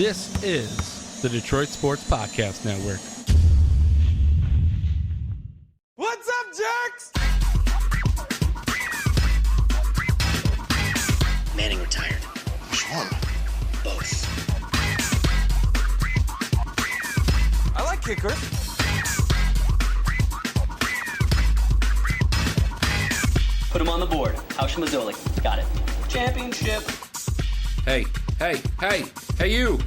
This is the Detroit Sports Podcast Network. What's up, jerks? Manning retired. Which one? Both. I like kickers. Put him on the board. Hausch Mazzoli. Got it. Championship. Hey, you!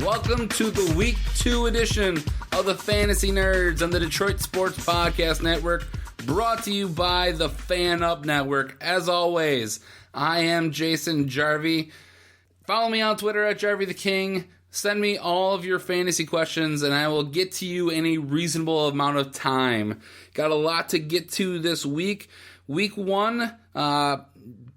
Welcome to the Week 2 edition of the Fantasy Nerds on the Detroit Sports Podcast Network, brought to you by the Fan Up Network. As always, I am Jason Jarvie. Follow me on Twitter at Jarvie the King. Send me all of your fantasy questions, and I will get to you in a reasonable amount of time. Got a lot to get to this week. Week 1,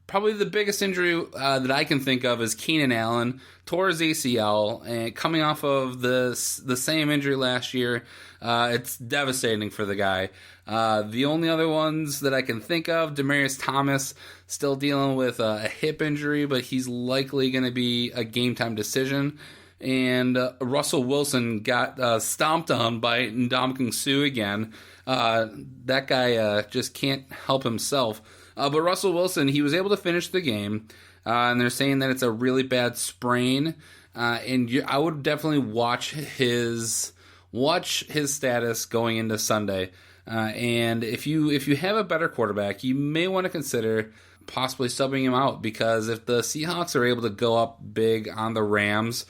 probably the biggest injury that I can think of is Keenan Allen tore his ACL, and coming off of the same injury last year. It's devastating for the guy. The only other ones that I can think of, Demaryius Thomas still dealing with a hip injury, but he's likely going to be a game-time decision. And Russell Wilson got stomped on by Ndamukong Suh again. That guy just can't help himself. But Russell Wilson, he was able to finish the game, and they're saying that it's a really bad sprain. And I would definitely watch his status going into Sunday. And if you have a better quarterback, you may want to consider possibly subbing him out, because if the Seahawks are able to go up big on the Rams,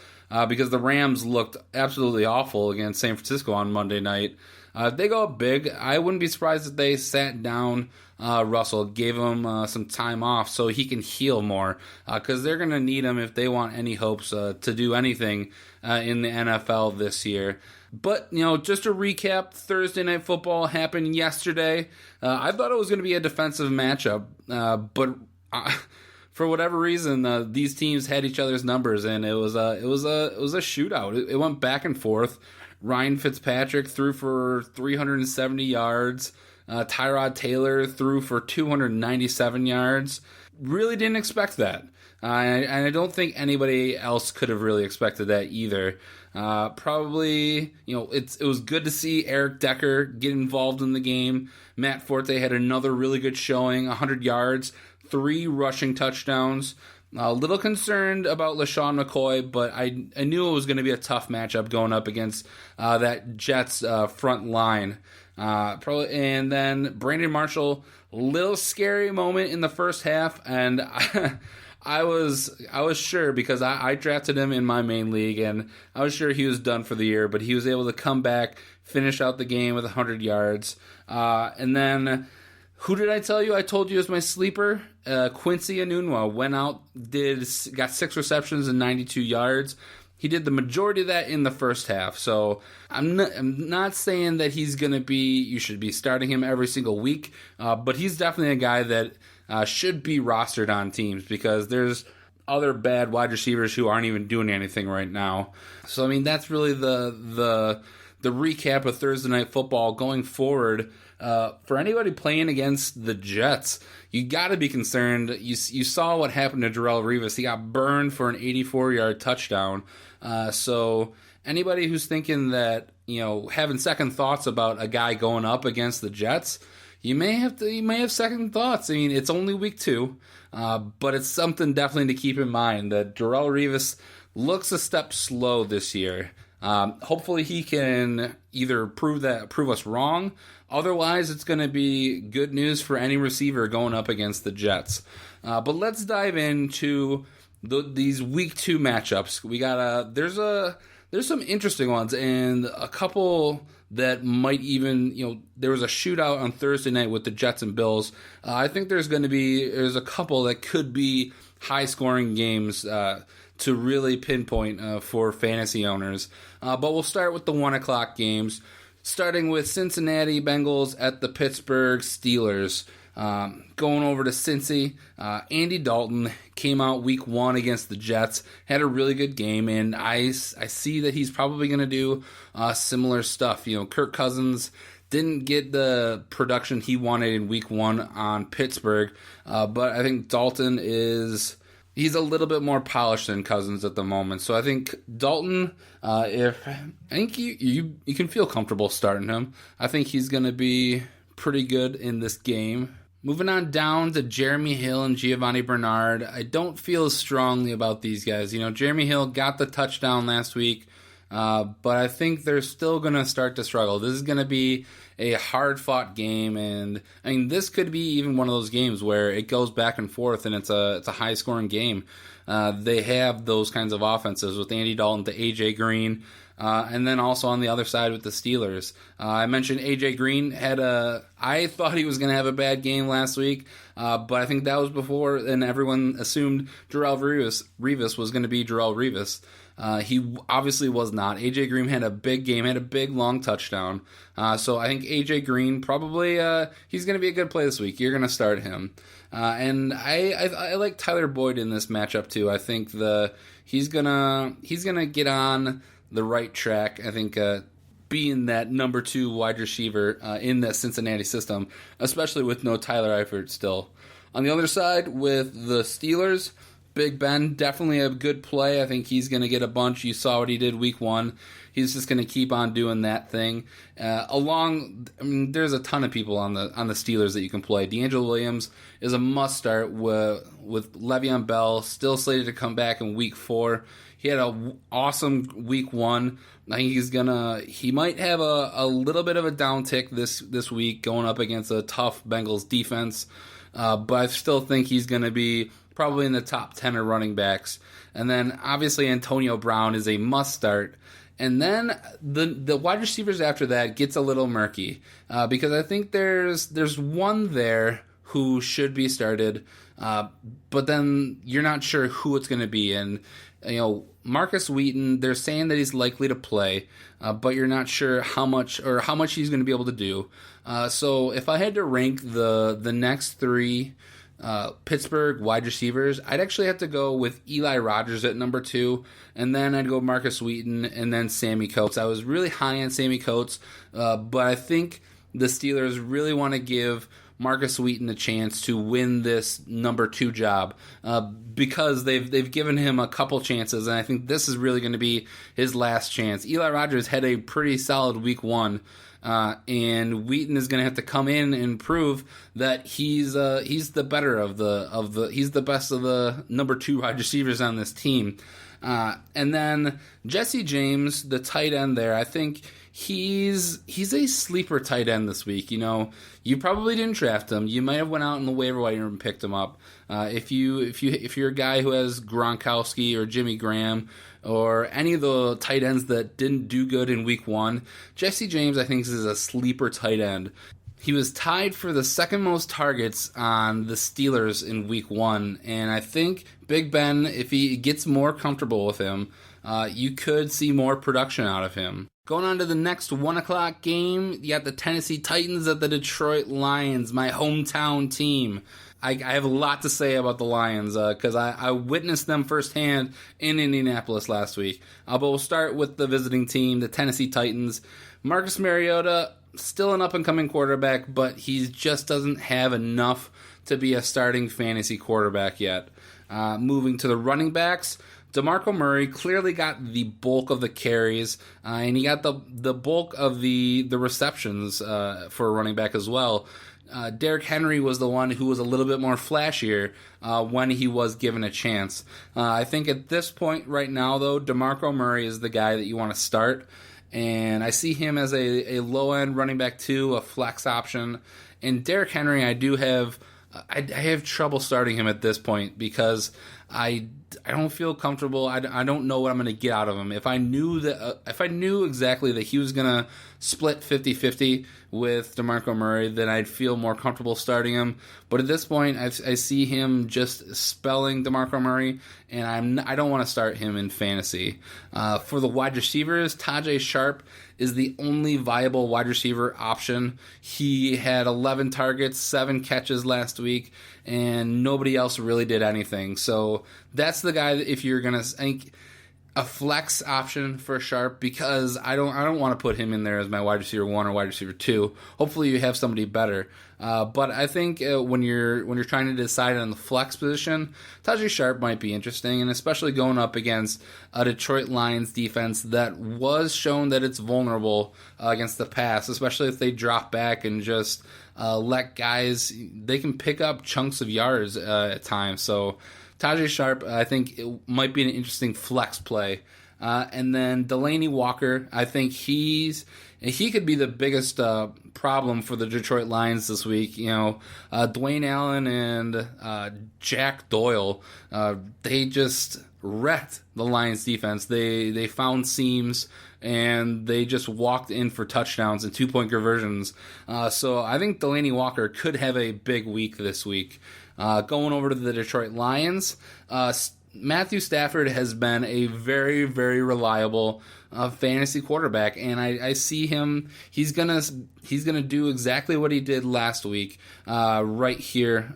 because the Rams looked absolutely awful against San Francisco on Monday night. If they go up big, I wouldn't be surprised if they sat down Russell, gave him some time off so he can heal more, because they're going to need him if they want any hopes to do anything in the NFL this year. But, just to recap, Thursday Night Football happened yesterday. I thought it was going to be a defensive matchup, but for whatever reason, these teams had each other's numbers, and it was a shootout. It went back and forth. Ryan Fitzpatrick threw for 370 yards. Tyrod Taylor threw for 297 yards. Really didn't expect that. And I don't think anybody else could have really expected that either. Probably, it was good to see Eric Decker get involved in the game. Matt Forte had another really good showing, 100 yards, 3 rushing touchdowns. A little concerned about LaShawn McCoy, but I knew it was going to be a tough matchup going up against that Jets front line. And then Brandon Marshall, little scary moment in the first half, and I was sure, because I drafted him in my main league, and I was sure he was done for the year, but he was able to come back, finish out the game with 100 yards. And then, who did I tell you? I told you it was my sleeper. Quincy Enunwa went out, got 6 receptions and 92 yards. He did the majority of that in the first half. So I'm not saying that he's going to be, you should be starting him every single week, but he's definitely a guy that should be rostered on teams, because there's other bad wide receivers who aren't even doing anything right now. So, that's really the recap of Thursday Night Football going forward. For anybody playing against the Jets, you got to be concerned. You saw what happened to Darrelle Revis. He got burned for an 84-yard touchdown. So anybody who's thinking that, having second thoughts about a guy going up against the Jets, you may have second thoughts. It's only week 2, but it's something definitely to keep in mind that Darrelle Revis looks a step slow this year. Hopefully he can either prove us wrong. Otherwise, it's going to be good news for any receiver going up against the Jets. But let's dive into these week 2 matchups. We got there's some interesting ones, and a couple that might even, there was a shootout on Thursday night with the Jets and Bills. I think there's a couple that could be high scoring games to really pinpoint for fantasy owners. But we'll start with the 1 o'clock games, starting with Cincinnati Bengals at the Pittsburgh Steelers. Going over to Cincy, Andy Dalton came out week 1 against the Jets, had a really good game, and I see that he's probably going to do similar stuff. Kirk Cousins didn't get the production he wanted in week 1 on Pittsburgh, but I think Dalton is he's a little bit more polished than Cousins at the moment. So I think Dalton, I think you can feel comfortable starting him. I think he's going to be pretty good in this game. Moving on down to Jeremy Hill and Giovanni Bernard, I don't feel as strongly about these guys. Jeremy Hill got the touchdown last week, but I think they're still going to start to struggle. This is going to be a hard-fought game, and this could be even one of those games where it goes back and forth, and it's a high-scoring game. They have those kinds of offenses with Andy Dalton to A.J. Green, and then also on the other side with the Steelers. I mentioned A.J. Green I thought he was going to have a bad game last week, but I think that was before, and everyone assumed Darrelle Revis was going to be Darrelle Revis. He obviously was not. A.J. Green had a big game, had a big long touchdown. So I think A.J. Green probably he's going to be a good play this week. You're going to start him. And I like Tyler Boyd in this matchup too. I think he's gonna get on the right track. I think being that number 2 wide receiver in that Cincinnati system, especially with no Tyler Eifert still. On the other side with the Steelers, Big Ben, definitely a good play. I think he's going to get a bunch. You saw what he did week 1. He's just going to keep on doing that thing. There's a ton of people on the Steelers that you can play. D'Angelo Williams is a must start with Le'Veon Bell still slated to come back in week 4. He had an awesome week 1. I think he might have a little bit of a downtick this week going up against a tough Bengals defense. But I still think he's going to be probably in the top 10 of running backs. And then obviously Antonio Brown is a must start. And then the wide receivers after that gets a little murky because I think there's one there who should be started, but then you're not sure who it's going to be. And Marcus Wheaton, they're saying that he's likely to play, but you're not sure how much he's going to be able to do. So if I had to rank the next 3 Pittsburgh wide receivers, I'd actually have to go with Eli Rogers at number 2, and then I'd go Marcus Wheaton, and then Sammy Coates. I was really high on Sammy Coates, but I think the Steelers really want to give Marcus Wheaton a chance to win this number 2 job because they've given him a couple chances, and I think this is really going to be his last chance. Eli Rogers had a pretty solid week 1. And Wheaton is going to have to come in and prove that he's the better he's the best of the number 2 wide receivers on this team. And then Jesse James, the tight end there, I think he's a sleeper tight end this week. You probably didn't draft him. You might have went out in the waiver wire and picked him up. If you're a guy who has Gronkowski or Jimmy Graham or any of the tight ends that didn't do good in week 1, Jesse James I think is a sleeper tight end. He was tied for the second most targets on the Steelers in week 1, and I think Big Ben, if he gets more comfortable with him, you could see more production out of him. Going on to the next 1 o'clock game, you got the Tennessee Titans at the Detroit Lions, my hometown team. I have a lot to say about the Lions because I witnessed them firsthand in Indianapolis last week. But we'll start with the visiting team, the Tennessee Titans. Marcus Mariota, still an up-and-coming quarterback, but he just doesn't have enough to be a starting fantasy quarterback yet. Moving to the running backs, DeMarco Murray clearly got the bulk of the carries, and he got the bulk of the receptions for a running back as well. Derrick Henry was the one who was a little bit more flashier when he was given a chance. I think at this point right now, though, DeMarco Murray is the guy that you want to start, and I see him as a low-end running back too, a flex option. And Derrick Henry, I have trouble starting him at this point because I don't feel comfortable. I don't know what I'm going to get out of him. If I knew exactly that he was going to split 50-50 with DeMarco Murray, then I'd feel more comfortable starting him. But at this point, I see him just spelling DeMarco Murray, and I don't want to start him in fantasy. For the wide receivers, Tajay Sharp is the only viable wide receiver option. He had 11 targets, 7 catches last week, and nobody else really did anything. So that's the guy that if you're going to think, a flex option for Sharp because I don't want to put him in there as my wide receiver 1 or wide receiver 2. Hopefully you have somebody better. But I think when you're trying to decide on the flex position, Tajay Sharp might be interesting, and especially going up against a Detroit Lions defense that was shown that it's vulnerable against the pass, especially if they drop back and just let guys, they can pick up chunks of yards at times. So Tajay Sharp, I think it might be an interesting flex play. And then Delaney Walker, I think he could be the biggest problem for the Detroit Lions this week. Dwayne Allen and Jack Doyle, they just wrecked the Lions defense. They found seams and they just walked in for touchdowns and 2-point conversions. So I think Delaney Walker could have a big week this week. Going over to the Detroit Lions, Matthew Stafford has been a very, very reliable fantasy quarterback, and I see him. He's gonna do exactly what he did last week, right here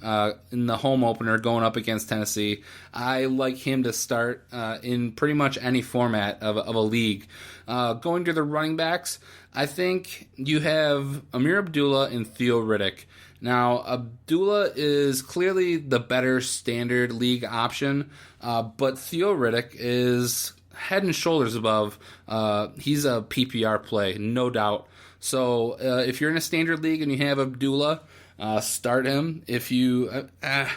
in the home opener, going up against Tennessee. I like him to start in pretty much any format of a league. Going to the running backs, I think you have Amir Abdullah and Theo Riddick. Now, Abdullah is clearly the better standard league option, but Theo Riddick is head and shoulders above. He's a PPR play, no doubt. So if you're in a standard league and you have Abdullah, start him. If you, I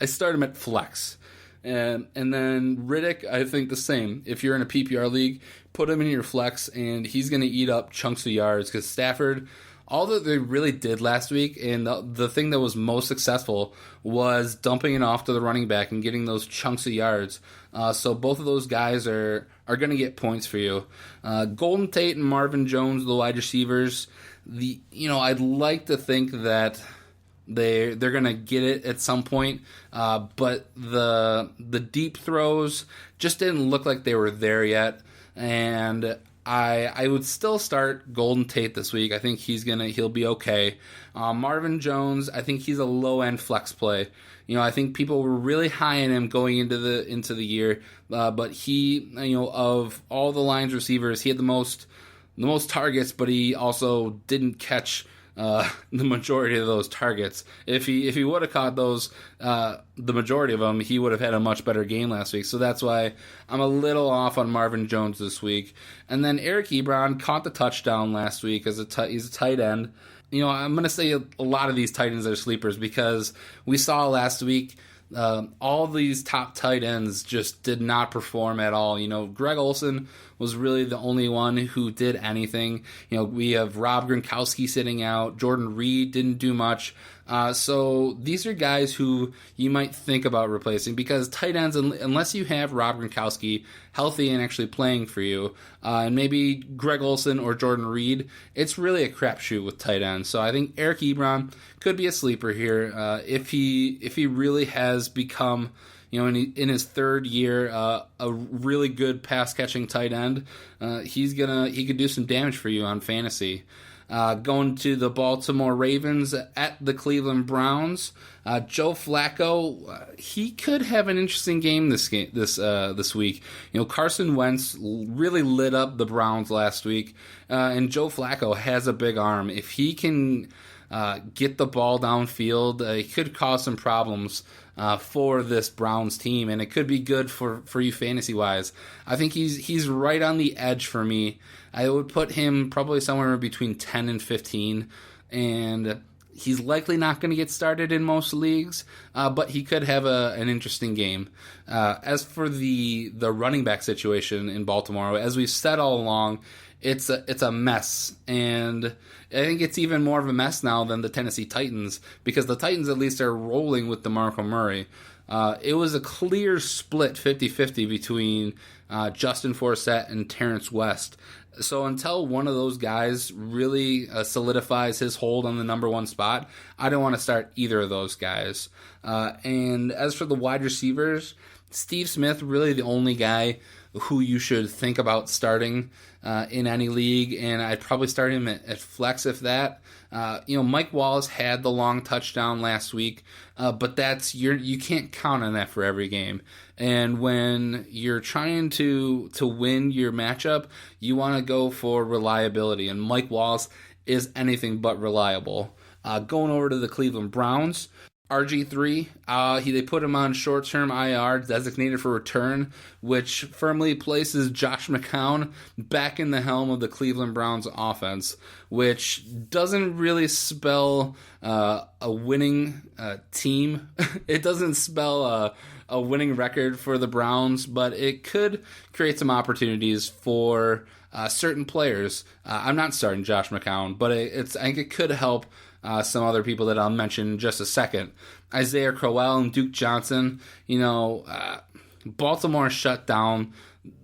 start him at flex. And then Riddick, I think the same. If you're in a PPR league, put him in your flex, and he's going to eat up chunks of yards because Stafford, all that they really did last week, and the thing that was most successful was dumping it off to the running back and getting those chunks of yards. So both of those guys are going to get points for you. Golden Tate and Marvin Jones, the wide receivers. I'd like to think that they're going to get it at some point, but the deep throws just didn't look like they were there yet, and I would still start Golden Tate this week. I think he'll be okay. Marvin Jones, I think he's a low end flex play. I think people were really high on him going into the year, but he, of all the Lions receivers, he had the most targets, but he also didn't catch the majority of those targets. If he would have caught those, the majority of them, he would have had a much better game last week. So that's why I'm a little off on Marvin Jones this week. And then Eric Ebron caught the touchdown last week he's a tight end. I'm going to say a lot of these tight ends are sleepers because we saw last week all these top tight ends just did not perform at all. Greg Olsen was really the only one who did anything. We have Rob Gronkowski sitting out. Jordan Reed didn't do much. So these are guys who you might think about replacing because tight ends, unless you have Rob Gronkowski healthy and actually playing for you, and maybe Greg Olsen or Jordan Reed, it's really a crapshoot with tight ends. So I think Eric Ebron could be a sleeper here if he really has become, in his third year, a really good pass catching tight end. He could do some damage for you on fantasy. Going to the Baltimore Ravens at the Cleveland Browns, Joe Flacco, he could have an interesting game this week. Carson Wentz really lit up the Browns last week, and Joe Flacco has a big arm. If he can get the ball downfield, it could cause some problems for this Browns team, and it could be good for you fantasy wise. I think he's right on the edge for me. I would put him probably somewhere between 10 and 15, and he's likely not going to get started in most leagues, but he could have an interesting game. As for the running back situation in Baltimore, as we've said all along, it's a mess, and I think it's even more of a mess now than the Tennessee Titans, because the Titans at least are rolling with DeMarco Murray. It was a clear split 50-50 between Justin Forsett and Terrence West. So until one of those guys really solidifies his hold on the number one spot, I don't want to start either of those guys. And as for the wide receivers, Steve Smith, really the only guy who you should think about starting in any league, and I'd probably start him at flex if that. Mike Wallace had the long touchdown last week, but you can't count on that for every game. And when you're trying to win your matchup, you want to go for reliability, and Mike Wallace is anything but reliable. Going over to the Cleveland Browns, RG3, they put him on short-term IR, designated for return, which firmly places Josh McCown back in the helm of the Cleveland Browns offense, which doesn't really spell a winning team. It doesn't spell a winning record for the Browns, but it could create some opportunities for certain players. I'm not starting Josh McCown, but I think it could help some other people that I'll mention in just a second. Isaiah Crowell and Duke Johnson. Baltimore shut down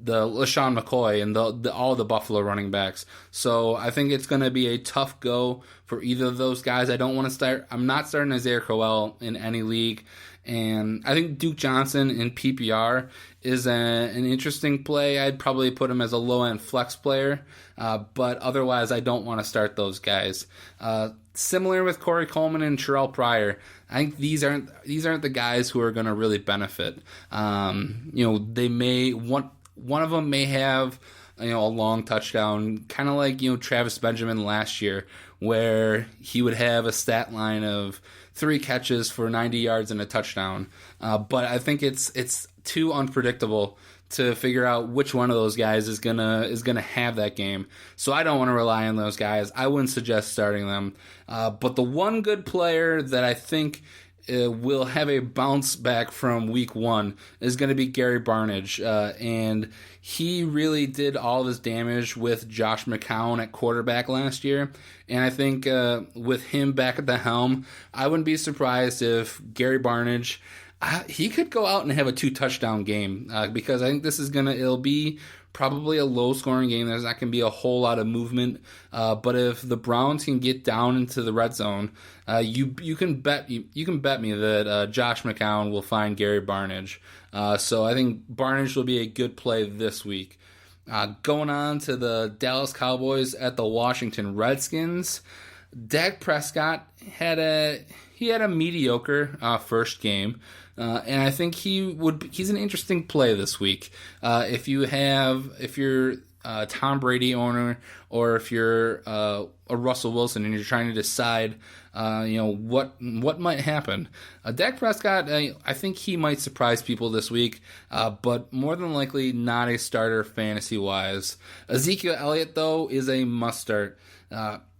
the LaShawn McCoy and all the Buffalo running backs. So I think it's going to be a tough go for either of those guys. I'm not starting Isaiah Crowell in any league. And I think Duke Johnson in PPR is an interesting play. I'd probably put him as a low-end flex player, but otherwise I don't want to start those guys. Similar with Corey Coleman and Terrell Pryor, I think these aren't the guys who are going to really benefit. They may one of them may have a long touchdown, kind of like Travis Benjamin last year, where he would have a stat line of 3 catches for 90 yards and a touchdown. But I think it's too unpredictable to figure out which one of those guys is gonna have that game. So I don't want to rely on those guys. I wouldn't suggest starting them. But the one good player that I think will have a bounce back from week 1 is going to be Gary Barnidge. And he really did all of his damage with Josh McCown at quarterback last year. And I think with him back at the helm, I wouldn't be surprised if Gary Barnidge, he could go out and have a 2-touchdown game because I think it'll be probably a low-scoring game. There's not going to be a whole lot of movement. But if the Browns can get down into the red zone, you can bet me that Josh McCown will find Gary Barnidge. So I think Barnidge will be a good play this week. Going on to the Dallas Cowboys at the Washington Redskins, Dak Prescott had a mediocre first game. And I think he's an interesting play this week. If you're a Tom Brady owner, or if you're a Russell Wilson and you're trying to decide, what might happen. Dak Prescott, I think he might surprise people this week, but more than likely not a starter fantasy wise. Ezekiel Elliott though is a must start.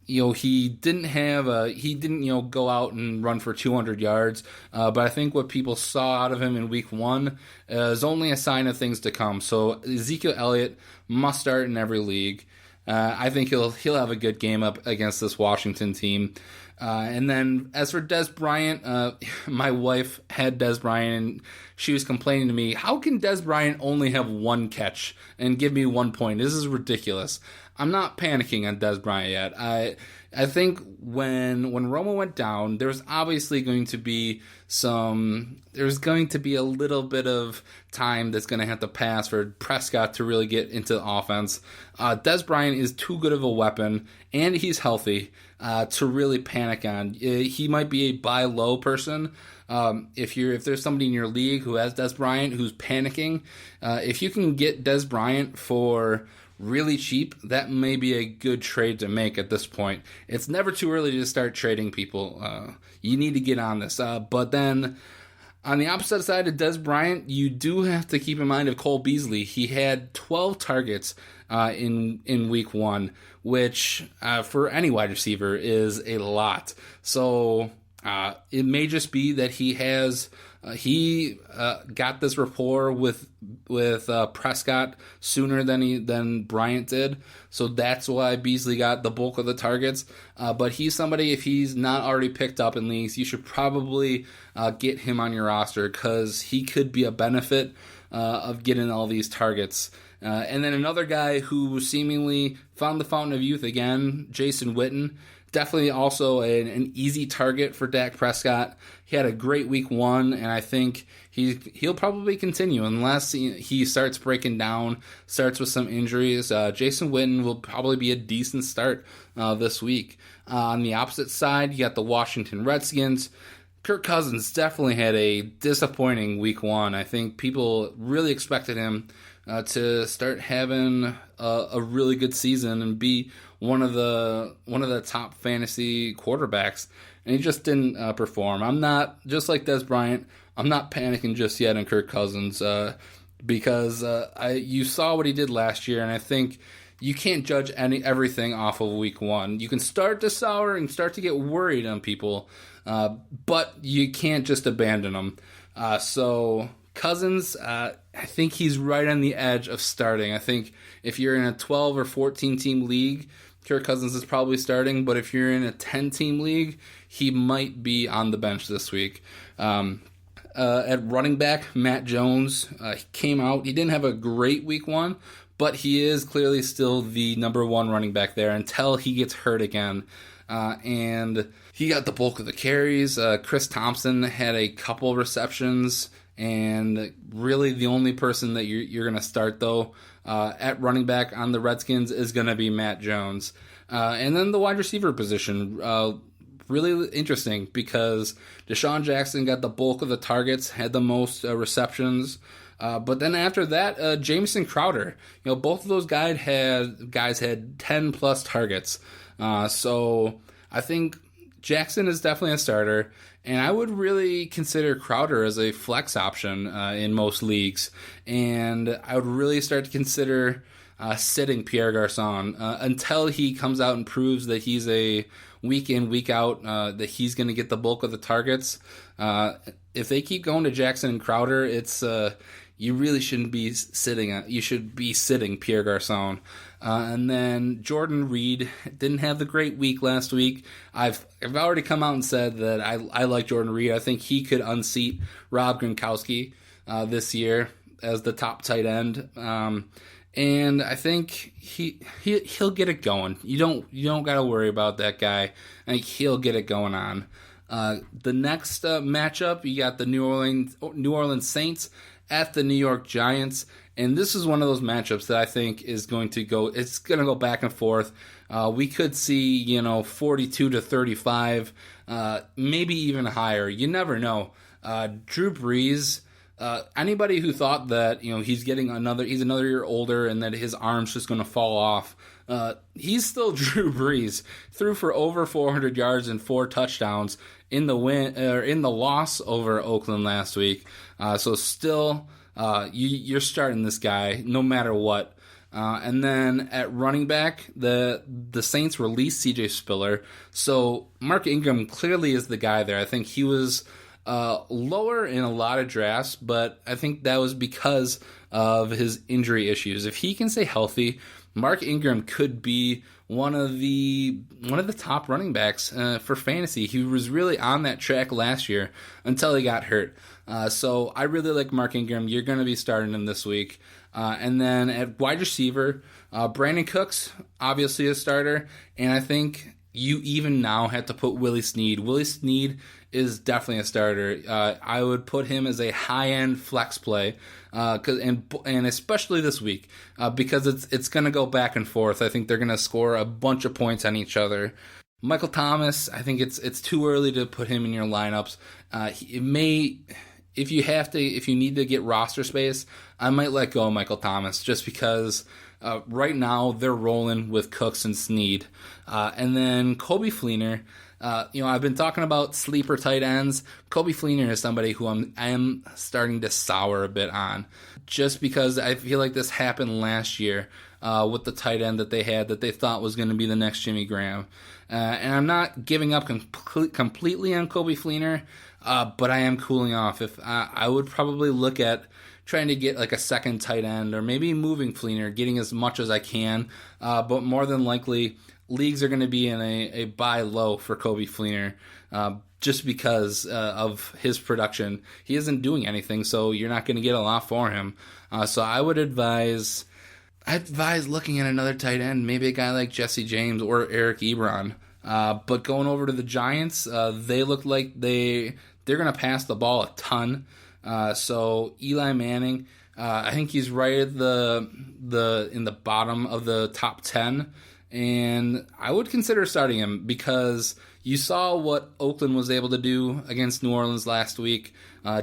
He didn't go out and run for 200 yards, but I think what people saw out of him in week 1 is only a sign of things to come. So Ezekiel Elliott must start in every league. I think he'll have a good game up against this Washington team. And then as for Dez Bryant, my wife had Dez Bryant, and she was complaining to me, how can Dez Bryant only have 1 catch and give me 1 point? This is ridiculous. I'm not panicking on Dez Bryant yet. I think when Romo went down, there was obviously going to be a little bit of time that's going to have to pass for Prescott to really get into the offense. Dez Bryant is too good of a weapon, and he's healthy to really panic on. He might be a buy low person. If there's somebody in your league who has Dez Bryant who's panicking, if you can get Dez Bryant for really cheap, that may be a good trade to make at this point. It's never too early to start trading people. You need to get on this. But then on the opposite side of Dez Bryant, you do have to keep in mind of Cole Beasley. He had 12 targets in week 1, which for any wide receiver is a lot. So it may just be that he got this rapport with Prescott sooner than Bryant did, so that's why Beasley got the bulk of the targets. But he's somebody, if he's not already picked up in leagues, you should probably get him on your roster because he could be a benefit of getting all these targets. And then another guy who seemingly found the fountain of youth again, Jason Witten. Definitely also an easy target for Dak Prescott. He had a great week 1, and I think he'll probably continue unless he starts breaking down, starts with some injuries. Jason Witten will probably be a decent start this week. On the opposite side, you got the Washington Redskins. Kirk Cousins definitely had a disappointing week 1. I think people really expected him to start having a really good season and be one of the top fantasy quarterbacks, and he just didn't perform. I'm not, just like Des Bryant, I'm not panicking just yet on Kirk Cousins because you saw what he did last year, and I think you can't judge everything off of week 1. You can start to sour and start to get worried on people, but you can't just abandon them. So Cousins, I think he's right on the edge of starting. I think if you're in a 12 or 14 team league, Kirk Cousins is probably starting, but if you're in a 10 team league, he might be on the bench this week. At running back, Matt Jones, he came out. He didn't have a great week 1, but he is clearly still the number 1 running back there until he gets hurt again. And he got the bulk of the carries. Chris Thompson had a couple receptions, and really the only person that you're going to start, though, at running back on the Redskins is going to be Matt Jones. And then the wide receiver position, really interesting because Deshaun Jackson got the bulk of the targets, had the most receptions. But then after that, Jamison Crowder, both of those guys had 10 plus targets. So I think Jackson is definitely a starter, and I would really consider Crowder as a flex option in most leagues. And I would really start to consider sitting Pierre Garçon until he comes out and proves that he's a week in, week out, that he's going to get the bulk of the targets. If they keep going to Jackson and Crowder, it's you really shouldn't be sitting. You should be sitting Pierre Garçon. And then Jordan Reed didn't have the great week last week. I've already come out and said that I like Jordan Reed. I think he could unseat Rob Gronkowski this year as the top tight end. And I think he'll get it going. You don't got to worry about that guy. I think he'll get it going on. The next matchup, you got the New Orleans Saints at the New York Giants, and this is one of those matchups that I think is going to go back and forth. We could see 42-35, maybe even higher. You never know. Drew Brees. Anybody who thought that he's another year older and that his arm's just going to fall off, he's still Drew Brees. Threw for over 400 yards and 4 touchdowns in the loss over Oakland last week. So still, you're starting this guy no matter what. And then at running back, the Saints released C.J. Spiller, so Mark Ingram clearly is the guy there. I think he was lower in a lot of drafts, but I think that was because of his injury issues. If he can stay healthy, Mark Ingram could be one of the top running backs for fantasy. He was really on that track last year until he got hurt. So I really like Mark Ingram. You're going to be starting him this week. And then at wide receiver, Brandon Cooks, obviously a starter, and I think you even now have to put Willie Snead. Willie Snead is definitely a starter. I would put him as a high-end flex play, and especially this week because it's going to go back and forth. I think they're going to score a bunch of points on each other. Michael Thomas, I think it's too early to put him in your lineups. If you need to get roster space, I might let go of Michael Thomas just because right now they're rolling with Cooks and Snead. And then Coby Fleener, I've been talking about sleeper tight ends. Coby Fleener is somebody who I am starting to sour a bit on just because I feel like this happened last year with the tight end that they had that they thought was going to be the next Jimmy Graham. And I'm not giving up completely on Coby Fleener, but I am cooling off. If I would probably look at trying to get like a second tight end or maybe moving Fleener, getting as much as I can. But more than likely, leagues are going to be in a buy low for Coby Fleener just because of his production. He isn't doing anything, so you're not going to get a lot for him. So I would advise looking at another tight end, maybe a guy like Jesse James or Eric Ebron. But going over to the Giants, they look like they're going to pass the ball a ton. So Eli Manning, I think he's right at in the bottom of the top 10. And I would consider starting him because you saw what Oakland was able to do against New Orleans last week.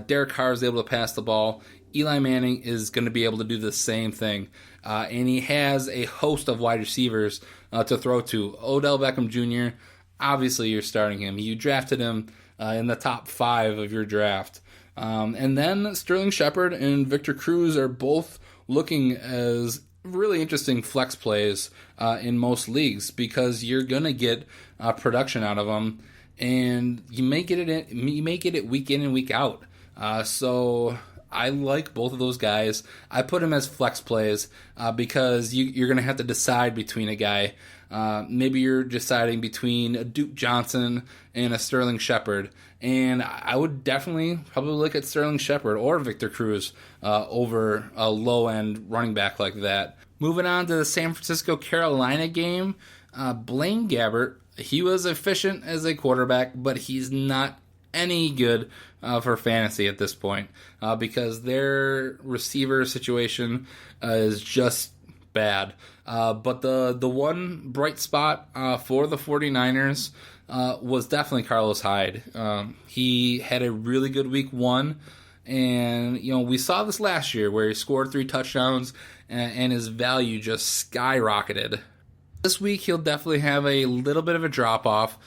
Derek Carr is able to pass the ball. Eli Manning is going to be able to do the same thing. And he has a host of wide receivers to throw to. Odell Beckham Jr., obviously you're starting him. You drafted him in the top 5 of your draft. And then Sterling Shepard and Victor Cruz are both looking as really interesting flex plays in most leagues because you're going to get production out of them, and you may get it week in and week out. So I like both of those guys. I put them as flex plays because you're going to have to decide between a guy. Maybe you're deciding between a Duke Johnson and a Sterling Shepard. And I would definitely probably look at Sterling Shepard or Victor Cruz over a low-end running back like that. Moving on to the San Francisco-Carolina game, Blaine Gabbert, he was efficient as a quarterback, but he's not any good for fantasy at this point because their receiver situation is just bad. But the one bright spot for the 49ers was definitely Carlos Hyde. He had a really good week 1, and we saw this last year where he scored 3 touchdowns and his value just skyrocketed. This week he'll definitely have a little bit of a drop off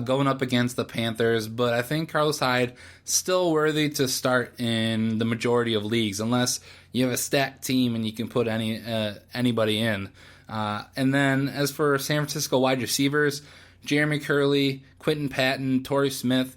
going up against the Panthers, but I think Carlos Hyde still worthy to start in the majority of leagues unless you have a stacked team and you can put anybody in. And then as for San Francisco wide receivers, Jeremy Curley, Quentin Patton, Torrey Smith,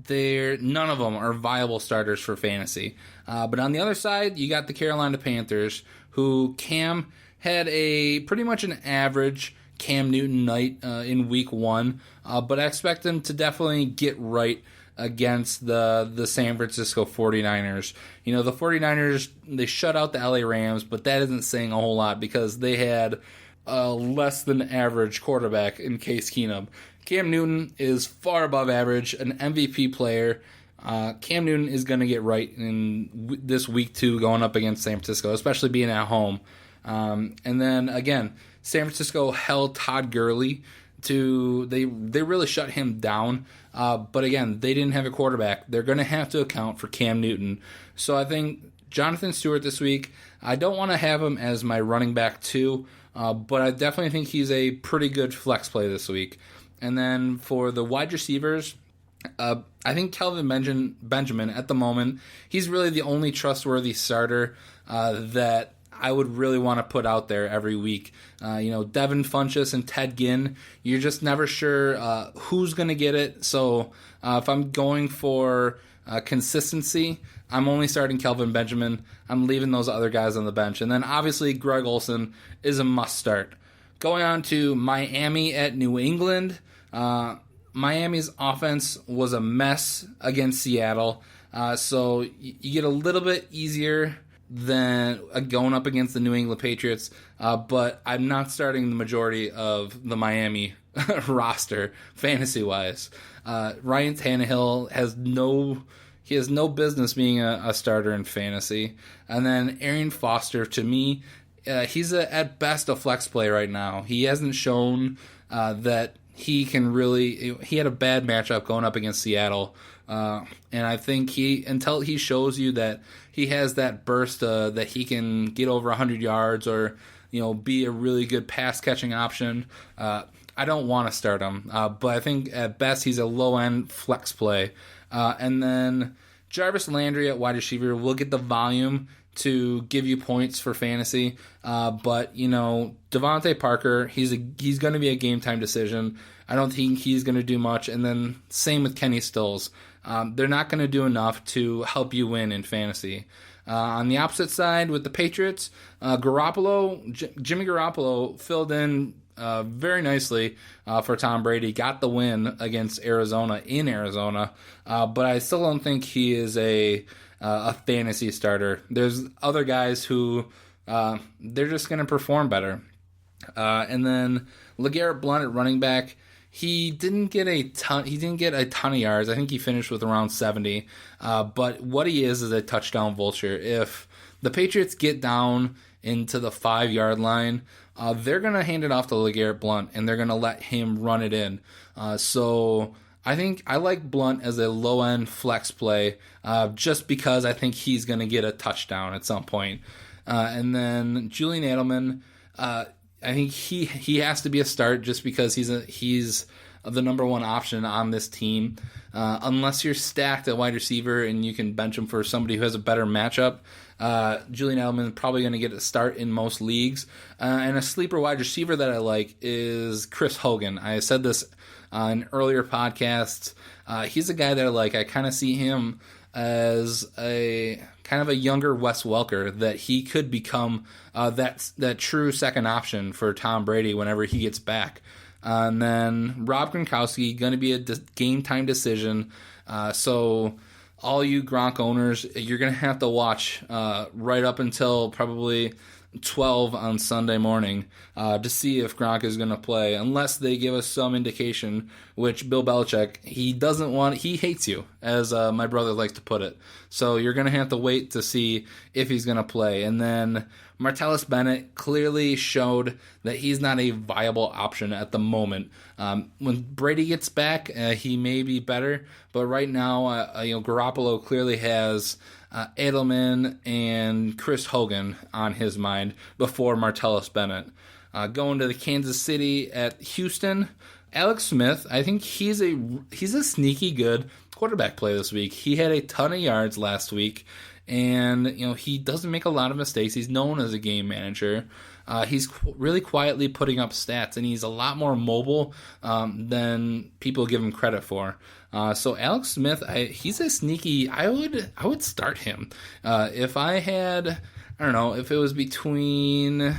none of them are viable starters for fantasy. But on the other side, you got the Carolina Panthers, who Cam had a pretty much an average Cam Newton night in week 1, but I expect him to definitely get right against the San Francisco 49ers. The 49ers, they shut out the LA Rams, but that isn't saying a whole lot because they had a less than average quarterback in Case Keenum. Cam Newton is far above average, an MVP player. Cam Newton is going to get right in this week 2 going up against San Francisco, especially being at home. And then again, San Francisco held Todd Gurley to they really shut him down. But again, they didn't have a quarterback. They're going to have to account for Cam Newton. So I think Jonathan Stewart this week, I don't want to have him as my running back 2, but I definitely think he's a pretty good flex play this week. And then for the wide receivers, I think Kelvin Benjamin at the moment, he's really the only trustworthy starter that I would really want to put out there every week. Devin Funchess and Ted Ginn, you're just never sure who's going to get it. So if I'm going for consistency, I'm only starting Kelvin Benjamin. I'm leaving those other guys on the bench. And then obviously Greg Olsen is a must start. Going on to Miami at New England. Miami's offense was a mess against Seattle. So you get a little bit easier than going up against the New England Patriots, but I'm not starting the majority of the Miami roster fantasy-wise. Ryan Tannehill has no business being a starter in fantasy. And then Arian Foster, to me, he's at best a flex play right now. He hasn't shown that he can really. He had a bad matchup going up against Seattle. And I think until he shows you that he has that burst that he can get over 100 yards or be a really good pass catching option, I don't want to start him. But I think at best he's a low end flex play. And then Jarvis Landry at wide receiver will get the volume to give you points for fantasy. But Devontae Parker, he's going to be a game time decision. I don't think he's going to do much. And then same with Kenny Stills. They're not going to do enough to help you win in fantasy. On the opposite side with the Patriots, Jimmy Garoppolo filled in very nicely for Tom Brady, got the win against Arizona in Arizona, but I still don't think he is a fantasy starter. There's other guys who they're just going to perform better. And then LeGarrette Blount at running back, He didn't get a ton. He didn't get a ton of yards. I think he finished with around 70. But what he is a touchdown vulture. If the Patriots get down into the 5-yard line, they're gonna hand it off to LeGarrette Blount, and they're gonna let him run it in. So I think I like Blount as a low-end flex play, just because I think he's gonna get a touchdown at some point. And then Julian Edelman, I think he has to be a start just because he's the number one option on this team. Unless you're stacked at wide receiver and you can bench him for somebody who has a better matchup, Julian Edelman is probably going to get a start in most leagues. And a sleeper wide receiver that I like is Chris Hogan. I said this in earlier podcasts. He's a guy that I like. I kind of see him as a kind of a younger Wes Welker, that he could become that true second option for Tom Brady whenever he gets back. And then Rob Gronkowski, going to be a game time decision. So all you Gronk owners, you're going to have to watch right up until probably 12 on Sunday morning to see if Gronk is going to play, unless they give us some indication, which Bill Belichick, he hates you, as my brother likes to put it. So you're going to have to wait to see if he's going to play. And then Martellus Bennett clearly showed that he's not a viable option at the moment. When Brady gets back, he may be better, but right now, Garoppolo clearly has Edelman and Chris Hogan on his mind before Martellus Bennett. Going to the Kansas City at Houston, Alex Smith, I think he's a sneaky good quarterback play this week. He had a ton of yards last week, and he doesn't make a lot of mistakes. He's known as a game manager. He's really quietly putting up stats, and he's a lot more mobile than people give him credit for. So Alex Smith, he's a sneaky. I would start him if I had. I don't know if it was between.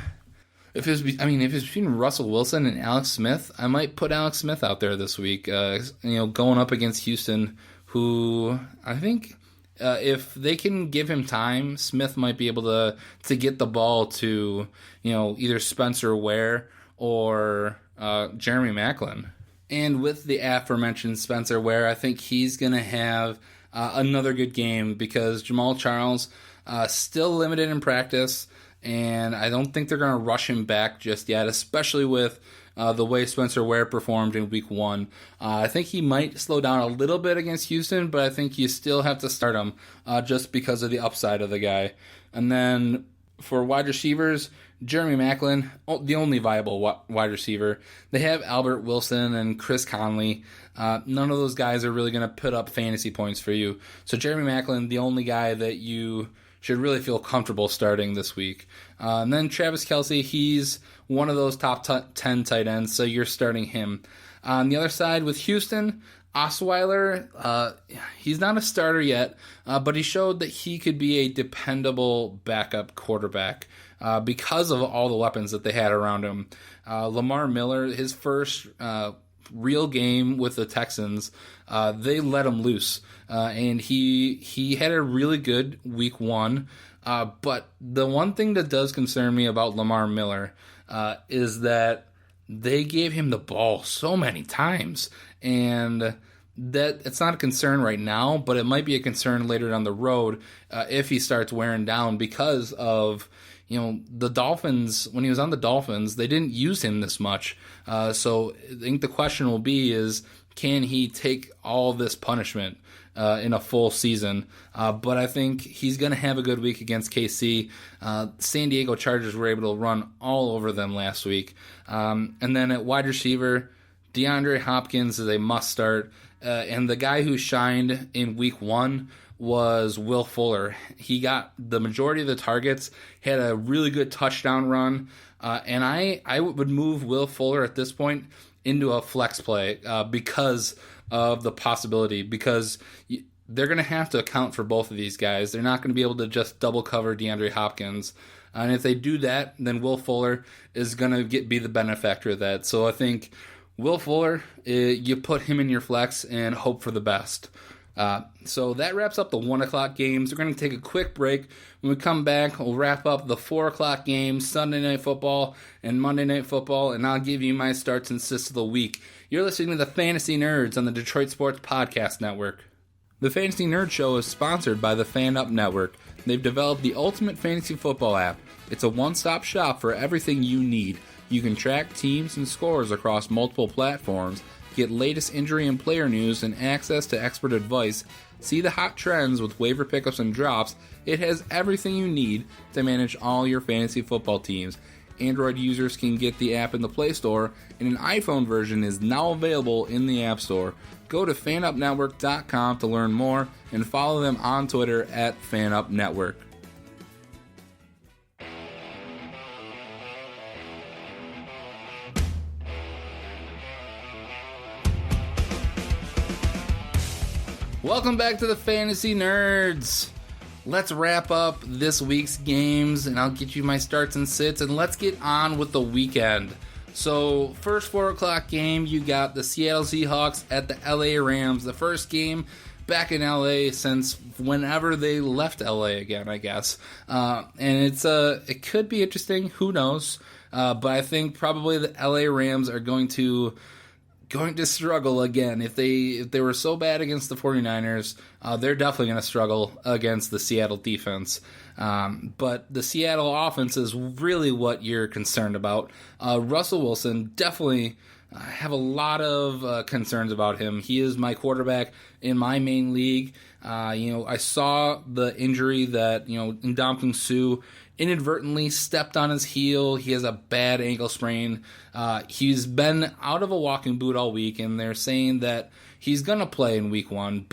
If it was between Russell Wilson and Alex Smith, I might put Alex Smith out there this week. Going up against Houston, who I think. If they can give him time, Smith might be able to get the ball to either Spencer Ware or Jeremy Maclin. And with the aforementioned Spencer Ware, I think he's going to have another good game because Jamal Charles still limited in practice, and I don't think they're going to rush him back just yet, especially with the way Spencer Ware performed in Week 1. I think he might slow down a little bit against Houston, but I think you still have to start him just because of the upside of the guy. And then for wide receivers, Jeremy Maclin, the only viable wide receiver. They have Albert Wilson and Chris Conley. None of those guys are really going to put up fantasy points for you. So Jeremy Maclin, the only guy that you should really feel comfortable starting this week. And then Travis Kelce, he's one of those top 10 tight ends, so you're starting him. On the other side with Houston, Osweiler, he's not a starter yet, but he showed that he could be a dependable backup quarterback because of all the weapons that they had around him. Lamar Miller, his first real game with the Texans, they let him loose, and he had a really good Week 1. But the one thing that does concern me about Lamar Miller is that they gave him the ball so many times, and that it's not a concern right now, but it might be a concern later down the road if he starts wearing down because of the Dolphins. When he was on the Dolphins, they didn't use him this much. So I think the question will be is, can he take all this punishment in a full season? But I think he's going to have a good week against KC. San Diego Chargers were able to run all over them last week. And then at wide receiver, DeAndre Hopkins is a must start. And the guy who shined in Week 1 was Will Fuller. He got the majority of the targets, had a really good touchdown run, and I would move Will Fuller at this point into a flex play because of the possibility, because they're going to have to account for both of these guys. They're not going to be able to just double cover DeAndre Hopkins. And if they do that, then Will Fuller is going to be the benefactor of that. So I think Will Fuller, you put him in your flex and hope for the best. So that wraps up the 1 o'clock games. We're going to take a quick break. When we come back, we'll wrap up the 4 o'clock games, Sunday Night Football and Monday Night Football, and I'll give you my starts and sits of the week You're listening to the Fantasy Nerds on the Detroit Sports Podcast Network. The Fantasy Nerd Show is sponsored by the Fan Up Network. They've developed the ultimate fantasy football app. It's a one-stop shop for everything you need. You can track teams and scores across multiple platforms, get latest injury and player news, and access to expert advice. See the hot trends with waiver pickups and drops. It has everything you need to manage all your fantasy football teams. Android users can get the app in the Play Store, and an iPhone version is now available in the App Store. Go to fanupnetwork.com to learn more and follow them on Twitter at fanupnetwork. Welcome back to the Fantasy Nerds. Let's wrap up this week's games, and I'll get you my starts and sits, and let's get on with the weekend. So, first 4 o'clock game, you got the Seattle Seahawks at the LA Rams. The first game back in LA since whenever they left LA again, I guess. And it could be interesting, who knows. But I think probably the LA Rams are going to struggle again. If they were so bad against the 49ers, they're definitely going to struggle against the Seattle defense. But the Seattle offense is really what you're concerned about. Russell Wilson, definitely have a lot of concerns about him. He is my quarterback in my main league. I saw the injury that, Ndamukong Suh inadvertently stepped on his heel. He has a bad ankle sprain. He's been out of a walking boot all week, and they're saying that he's going to play in week 1,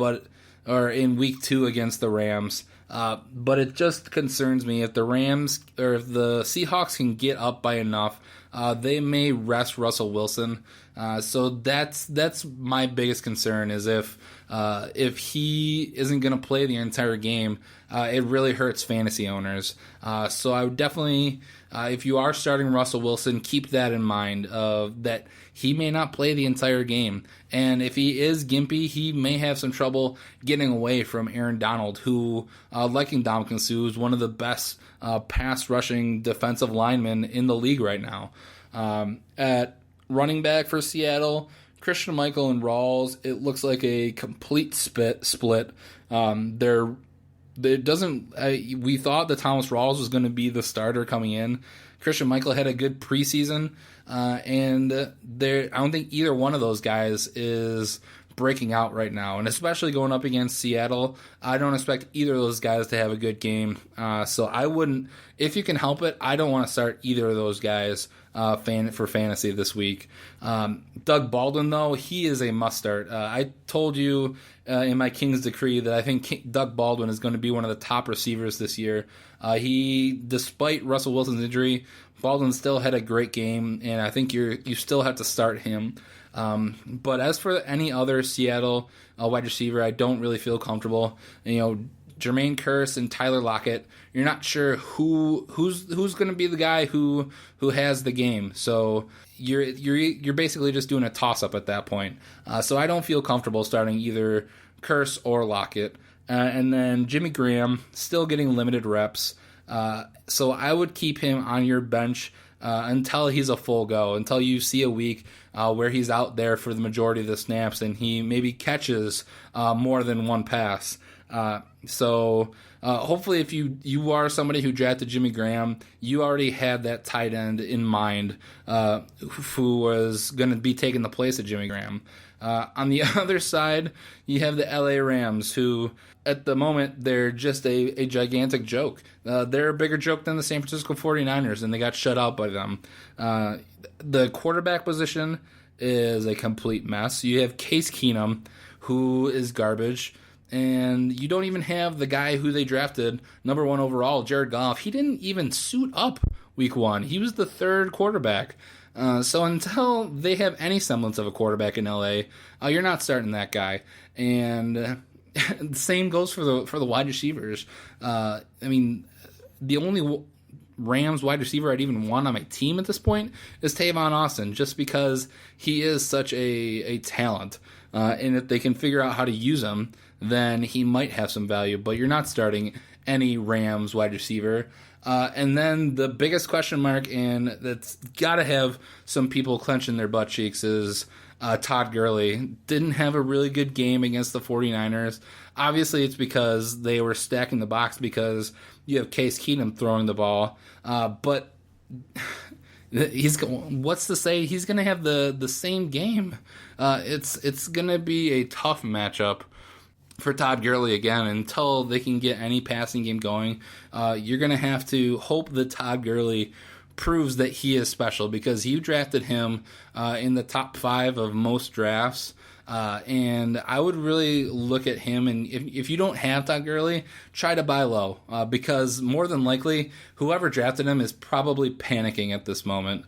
or in week 2 against the Rams. But it just concerns me if the Rams or if the Seahawks can get up by enough, they may rest Russell Wilson. So that's my biggest concern is if he isn't going to play the entire game, it really hurts fantasy owners. So I would definitely, if you are starting Russell Wilson, keep that in mind that he may not play the entire game. And if he is gimpy, he may have some trouble getting away from Aaron Donald, who, like Ndamukong Suh, is one of the best pass rushing defensive linemen in the league right now. At running back for Seattle, Christian Michael and Rawls, it looks like a complete split. We thought that Thomas Rawls was going to be the starter coming in. Christian Michael had a good preseason, and I don't think either one of those guys is breaking out right now, and especially going up against Seattle, I don't expect either of those guys to have a good game. So I wouldn't, if you can help it, I don't want to start either of those guys for fantasy this week. Doug Baldwin, though, he is a must start. I told you in my King's Decree that I think Doug Baldwin is going to be one of the top receivers this year. Despite Russell Wilson's injury, Baldwin still had a great game, and I think you still have to start him. But as for any other Seattle wide receiver, I don't really feel comfortable. Jermaine Kearse and Tyler Lockett, you're not sure who's going to be the guy who has the game. So you're basically just doing a toss up at that point. So I don't feel comfortable starting either Kearse or Lockett. And then Jimmy Graham still getting limited reps. So I would keep him on your bench until he's a full go, until you see a week where he's out there for the majority of the snaps and he maybe catches more than one pass. So hopefully if you are somebody who drafted Jimmy Graham, you already had that tight end in mind who was going to be taking the place of Jimmy Graham. On the other side, you have the LA Rams, who at the moment they're just a gigantic joke. They're a bigger joke than the San Francisco 49ers, and they got shut out by them. The quarterback position is a complete mess. You have Case Keenum, who is garbage. And you don't even have the guy who they drafted, number 1 overall, Jared Goff. He didn't even suit up week 1. He was the third quarterback. So until they have any semblance of a quarterback in LA, you're not starting that guy. And the same goes for the wide receivers. The only Rams wide receiver I'd even want on my team at this point is Tavon Austin, just because he is such a talent. And if they can figure out how to use him, then he might have some value. But you're not starting any Rams wide receiver. And then the biggest question mark, and that's got to have some people clenching their butt cheeks, is Todd Gurley didn't have a really good game against the 49ers. Obviously, it's because they were stacking the box because you have Case Keenum throwing the ball. But what's to say he's going to have the same game? It's going to be a tough matchup for Todd Gurley again until they can get any passing game going. You're going to have to hope that Todd Gurley proves that he is special, because you drafted him in the top 5 of most drafts. And I would really look at him, and if you don't have Todd Gurley, try to buy low, because more than likely, whoever drafted him is probably panicking at this moment.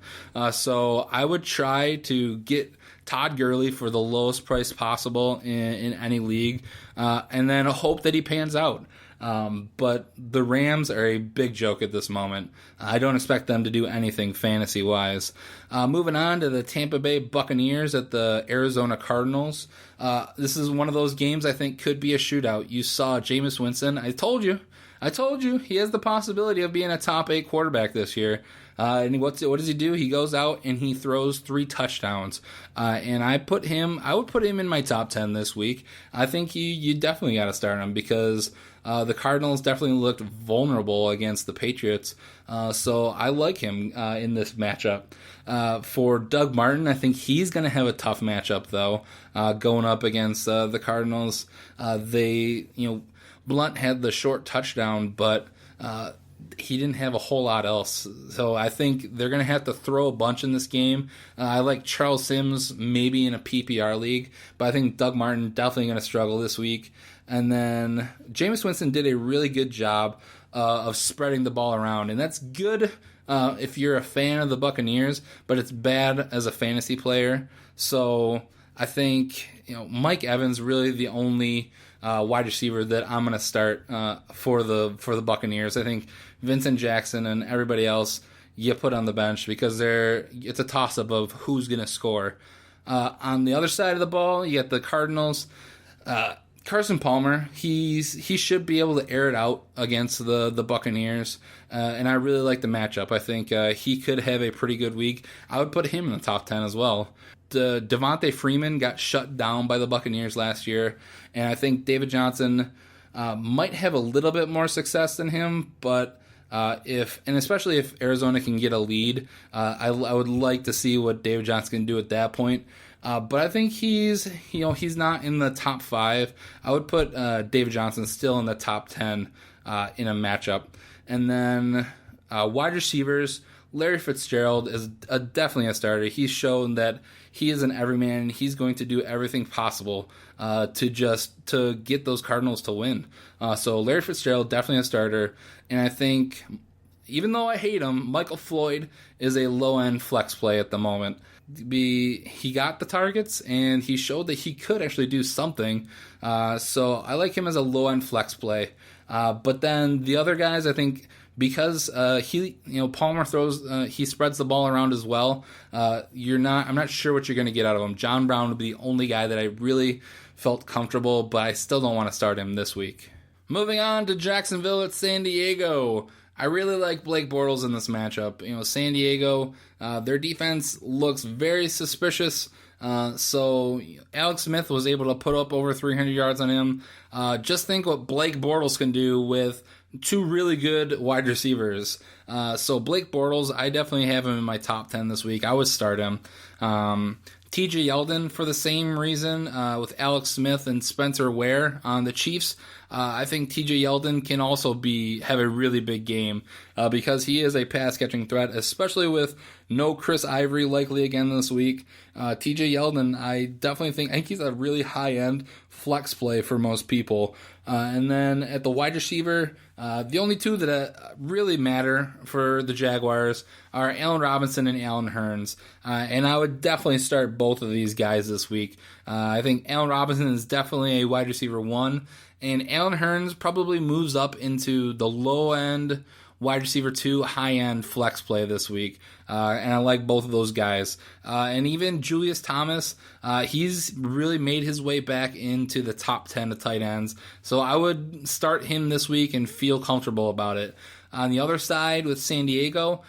So I would try to get Todd Gurley for the lowest price possible in any league, and then hope that he pans out. But the Rams are a big joke at this moment. I don't expect them to do anything fantasy-wise. Moving on to the Tampa Bay Buccaneers at the Arizona Cardinals. This is one of those games I think could be a shootout. You saw Jameis Winston. I told you, he has the possibility of being a top 8 quarterback this year. And what does he do? He goes out and he throws 3 touchdowns. And I would put him in my top 10 this week. I think you definitely got to start him, because the Cardinals definitely looked vulnerable against the Patriots. So I like him in this matchup. For Doug Martin, I think he's going to have a tough matchup, though, going up against the Cardinals. Blunt had the short touchdown, but he didn't have a whole lot else. So I think they're going to have to throw a bunch in this game. I like Charles Sims maybe in a PPR league, but I think Doug Martin definitely going to struggle this week. And then Jameis Winston did a really good job of spreading the ball around, and that's good if you're a fan of the Buccaneers, but it's bad as a fantasy player. So I think Mike Evans really the only wide receiver that I'm going to start for the Buccaneers. I think Vincent Jackson and everybody else you put on the bench, because it's a toss-up of who's going to score. On the other side of the ball, you got the Cardinals. Carson Palmer, he should be able to air it out against the Buccaneers, and I really like the matchup. I think he could have a pretty good week. I would put him in the top 10 as well. Devontae Freeman got shut down by the Buccaneers last year, and I think David Johnson might have a little bit more success than him, but especially if Arizona can get a lead, I would like to see what David Johnson can do at that point. But I think he's not in the top 5. I would put David Johnson still in the top 10 in a matchup. And then wide receivers, Larry Fitzgerald is definitely a starter. He's shown that he is an everyman. He's going to do everything possible to get those Cardinals to win. So Larry Fitzgerald, definitely a starter. And I think, even though I hate him, Michael Floyd is a low-end flex play at the moment. He got the targets, and he showed that he could actually do something. So I like him as a low-end flex play. But then the other guys, I think, because Palmer throws, he spreads the ball around as well. I'm not sure what you're going to get out of him. John Brown would be the only guy that I really felt comfortable, but I still don't want to start him this week. Moving on to Jacksonville at San Diego. I really like Blake Bortles in this matchup. San Diego, their defense looks very suspicious. So Alex Smith was able to put up over 300 yards on him. Just think what Blake Bortles can do with 2 really good wide receivers. So Blake Bortles, I definitely have him in my top 10 this week. I would start him. TJ Yeldon, for the same reason, with Alex Smith and Spencer Ware on the Chiefs. I think TJ Yeldon can also have a really big game because he is a pass-catching threat, especially with no Chris Ivory likely again this week. TJ Yeldon, I think he's a really high-end flex play for most people. And then at the wide receiver, the only 2 that really matter for the Jaguars are Allen Robinson and Allen Hurns. And I would definitely start both of these guys this week. I think Allen Robinson is definitely a wide receiver 1, and Allen Hurns probably moves up into the low-end wide receiver 2, high-end flex play this week. and I like both of those guys. And even Julius Thomas, he's really made his way back into the top 10 of tight ends. So I would start him this week and feel comfortable about it. On the other side with San Diego,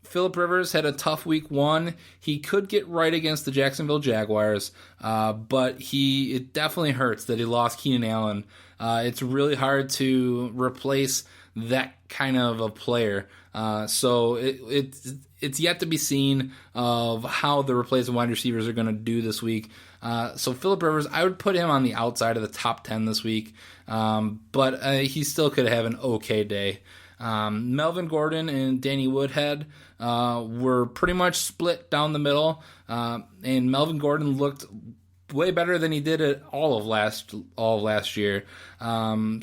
Phillip Rivers had a tough week 1. He could get right against the Jacksonville Jaguars, but it definitely hurts that he lost Keenan Allen. It's really hard to replace that kind of a player. So it's yet to be seen of how the replacement wide receivers are going to do this week. So Phillip Rivers, I would put him on the outside of the top 10 this week, but he still could have an okay day. Melvin Gordon and Danny Woodhead were pretty much split down the middle, and Melvin Gordon looked way better than he did at all of last year. But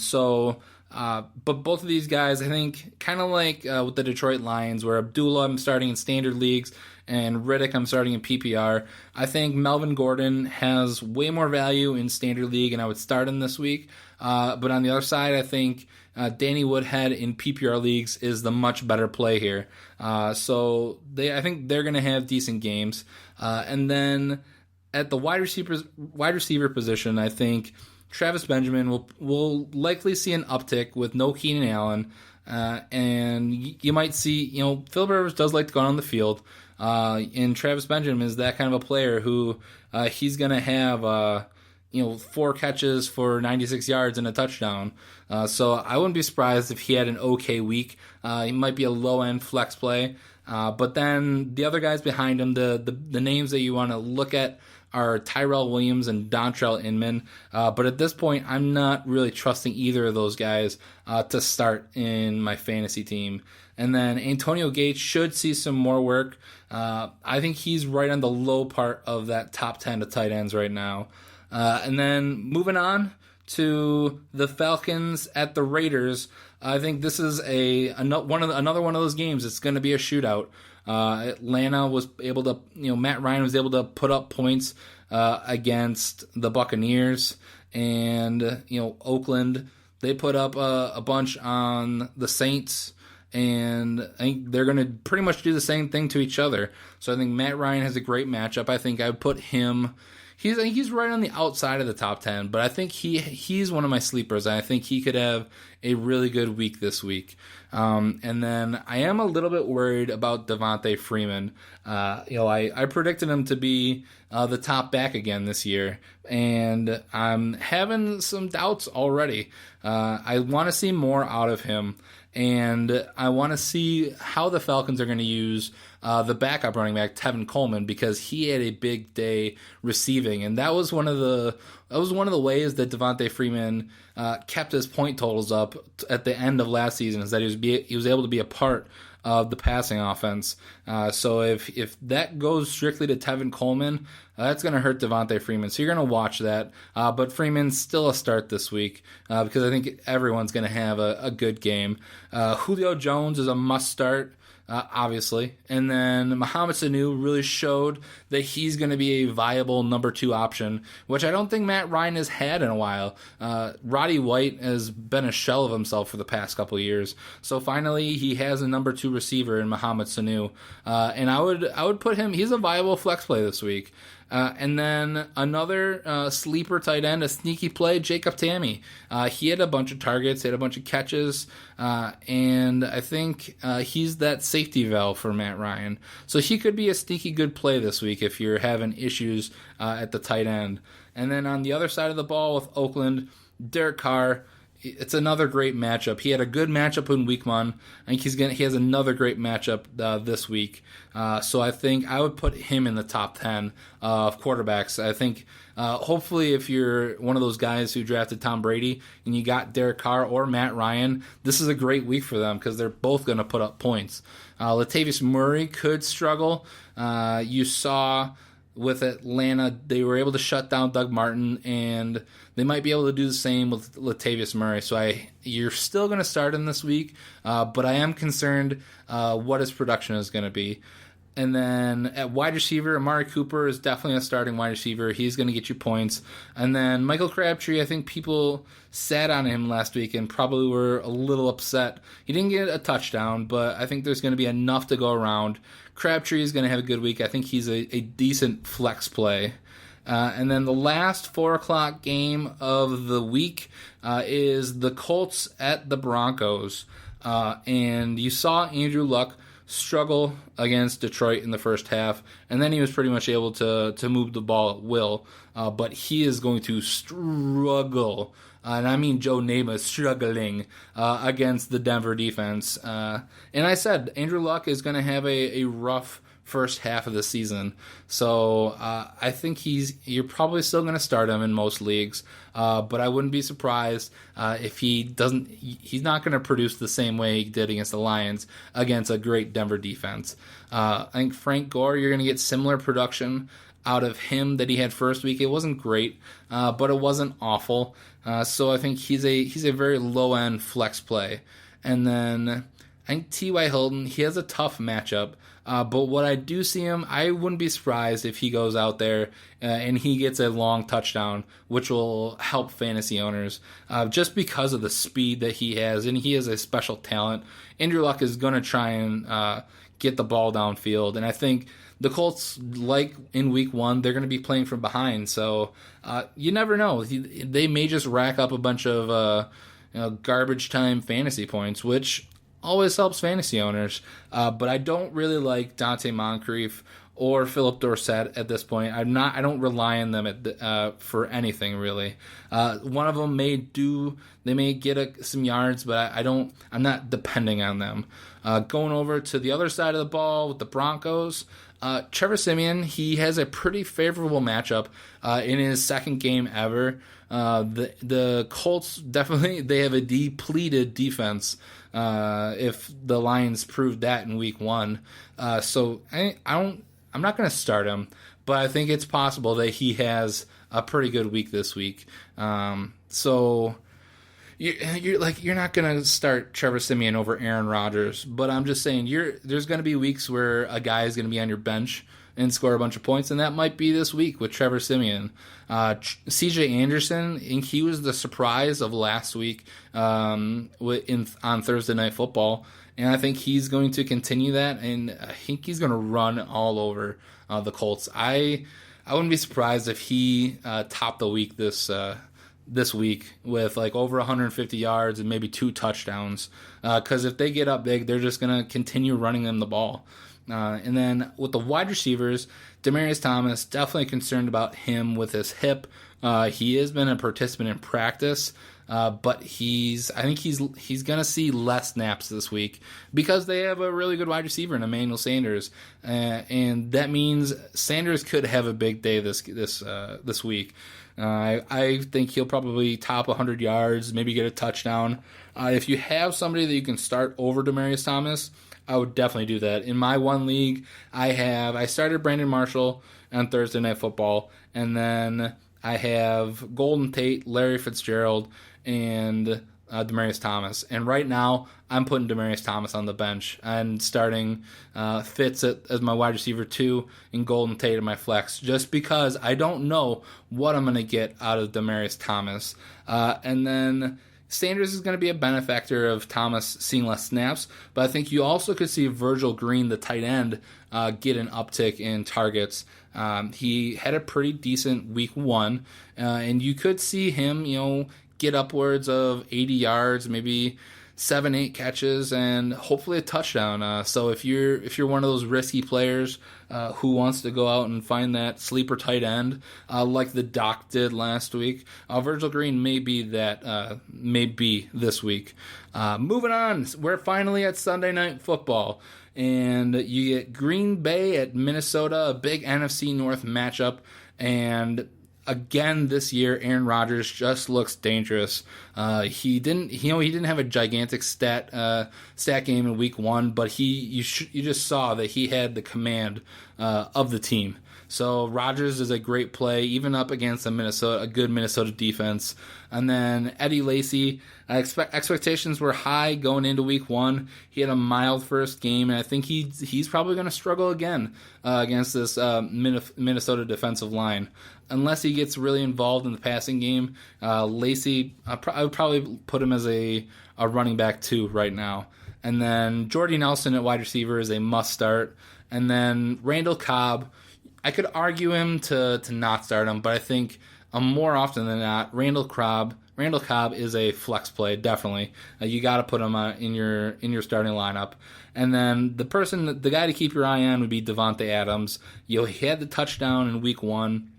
both of these guys, I think, kind of like with the Detroit Lions, where Abdullah I'm starting in standard leagues and Riddick I'm starting in PPR. I think Melvin Gordon has way more value in standard league, and I would start him this week. But on the other side, I think Danny Woodhead in PPR leagues is the much better play here. I think they're going to have decent games. And then at the wide receiver position, I think Travis Benjamin will likely see an uptick with no Keenan Allen. And you might see, Phillip Rivers does like to go on the field. And Travis Benjamin is that kind of a player who he's going to have 4 catches for 96 yards and a touchdown. So I wouldn't be surprised if he had an okay week. He might be a low-end flex play. But then the other guys behind him, the names that you want to look at are Tyrell Williams and Dontrell Inman. But at this point, I'm not really trusting either of those guys to start in my fantasy team. And then Antonio Gates should see some more work. I think he's right on the low part of that top 10 of tight ends right now. And then moving on to the Falcons at the Raiders, I think this is another one of those games. It's going to be a shootout. Atlanta was able to, Matt Ryan was able to put up points against the Buccaneers, and Oakland, they put up a bunch on the Saints, and I think they're going to pretty much do the same thing to each other. So I think Matt Ryan has a great matchup. I think I would put him. He's right on the outside of the top 10, but I think he's one of my sleepers. I think he could have a really good week this week. And then I am a little bit worried about Devontae Freeman. I predicted him to be the top back again this year, and I'm having some doubts already. I want to see more out of him, and I want to see how the Falcons are going to use the backup running back Tevin Coleman, because he had a big day receiving, and that was one of the ways that Devontae Freeman kept his point totals up at the end of last season, is that he was able to be a part of the passing offense. So if that goes strictly to Tevin Coleman, that's going to hurt Devontae Freeman. So you're going to watch that. But Freeman's still a start this week because I think everyone's going to have a good game. Julio Jones is a must start. Obviously. And then Mohamed Sanu really showed that he's going to be a viable number 2 option, which I don't think Matt Ryan has had in a while. Roddy White has been a shell of himself for the past couple of years. So finally, he has a number 2 receiver in Mohamed Sanu. And I would put him, he's a viable flex play this week. And then another sleeper tight end, a sneaky play, Jacob Tamme. He had a bunch of targets, he had a bunch of catches, and I think he's that safety valve for Matt Ryan. So he could be a sneaky good play this week if you're having issues at the tight end. And then on the other side of the ball with Oakland, Derek Carr. It's another great matchup. He had a good matchup in week 1. I think he has another great matchup this week. So I think I would put him in the top 10 of quarterbacks. I think hopefully if you're one of those guys who drafted Tom Brady and you got Derek Carr or Matt Ryan, this is a great week for them because they're both going to put up points. Latavius Murray could struggle. You saw with Atlanta, they were able to shut down Doug Martin, and they might be able to do the same with Latavius Murray. So you're still going to start him this week, but I am concerned what his production is going to be. And then at wide receiver, Amari Cooper is definitely a starting wide receiver. He's going to get you points. And then Michael Crabtree, I think people sat on him last week and probably were a little upset. He didn't get a touchdown, but I think there's going to be enough to go around. Crabtree is going to have a good week. I think he's a decent flex play. And then the last 4 o'clock game of the week is the Colts at the Broncos. And you saw Andrew Luck struggle against Detroit in the first half, and then he was pretty much able to move the ball at will. But he is going to struggle, and I mean Joe Namath struggling against the Denver defense. And I said Andrew Luck is going to have a rough first half of the season. So I think you're probably still going to start him in most leagues, but I wouldn't be surprised if he's not going to produce the same way he did against the Lions against a great Denver defense. I think Frank Gore, you're going to get similar production out of him that he had first week. It wasn't great, but it wasn't awful. So I think he's a very low-end flex play. And then I think T.Y. Hilton, he has a tough matchup. But what I do see him, I wouldn't be surprised if he goes out there and he gets a long touchdown, which will help fantasy owners just because of the speed that he has, and he has a special talent. Andrew Luck is going to try and get the ball downfield, and I think the Colts, like in week 1, they're going to be playing from behind, so you never know. They may just rack up a bunch of garbage time fantasy points, which always helps fantasy owners, but I don't really like Dante Moncrief or Philip Dorsett at this point. I don't rely on them for anything really. One of them may get some yards, but I'm not depending on them. Going over to the other side of the ball with the Broncos, Trevor Siemian, he has a pretty favorable matchup in his second game ever. The Colts definitely, they have a depleted defense. If the Lions proved that in week 1, so I'm not going to start him, but I think it's possible that he has a pretty good week this week. So you're not going to start Trevor Siemian over Aaron Rodgers, but I'm just saying there's going to be weeks where a guy is going to be on your bench and score a bunch of points, and that might be this week with Trevor Siemian. C.J. Anderson, he was the surprise of last week on Thursday Night Football, and I think he's going to continue that, and I think he's going to run all over the Colts. I wouldn't be surprised if he topped the week this week with like over 150 yards and maybe 2 touchdowns, because if they get up big, they're just going to continue running them the ball. And then with the wide receivers, Demaryius Thomas, definitely concerned about him with his hip. He has been a participant in practice, but I think he's going to see less snaps this week because they have a really good wide receiver in Emmanuel Sanders, and that means Sanders could have a big day this week. I think he'll probably top 100 yards, maybe get a touchdown. If you have somebody that you can start over Demaryius Thomas, I would definitely do that. In my one league, I started Brandon Marshall on Thursday Night Football, and then I have Golden Tate, Larry Fitzgerald, and Demaryius Thomas. And right now, I'm putting Demaryius Thomas on the bench and starting Fitz as my wide receiver 2 and Golden Tate in my flex, just because I don't know what I'm going to get out of Demaryius Thomas. And then Sanders is going to be a benefactor of Thomas seeing less snaps, but I think you also could see Virgil Green, the tight end, get an uptick in targets. He had a pretty decent week 1, and you could see him, get upwards of 80 yards, maybe 7-8 catches, and hopefully a touchdown. So if you're one of those risky players who wants to go out and find that sleeper tight end like the Doc did last week, Virgil Green may be this week. Moving on, we're finally at Sunday Night Football, and you get Green Bay at Minnesota, a big NFC North matchup, and again this year, Aaron Rodgers just looks dangerous. He didn't have a gigantic stat game in week 1, but you just saw that he had the command of the team. So Rodgers is a great play, even up against a good Minnesota defense. And then Eddie Lacy, expectations were high going into week 1. He had a mild first game, and I think he's probably going to struggle again against this Minnesota defensive line. Unless he gets really involved in the passing game, Lacy, I would probably put him as a running back 2 right now. And then Jordy Nelson at wide receiver is a must start. And then Randall Cobb, I could argue him to not start him, but I think more often than not, Randall Cobb is a flex play, definitely. You got to put him in your starting lineup. And then the guy to keep your eye on would be Devontae Adams. He had the touchdown in week 1,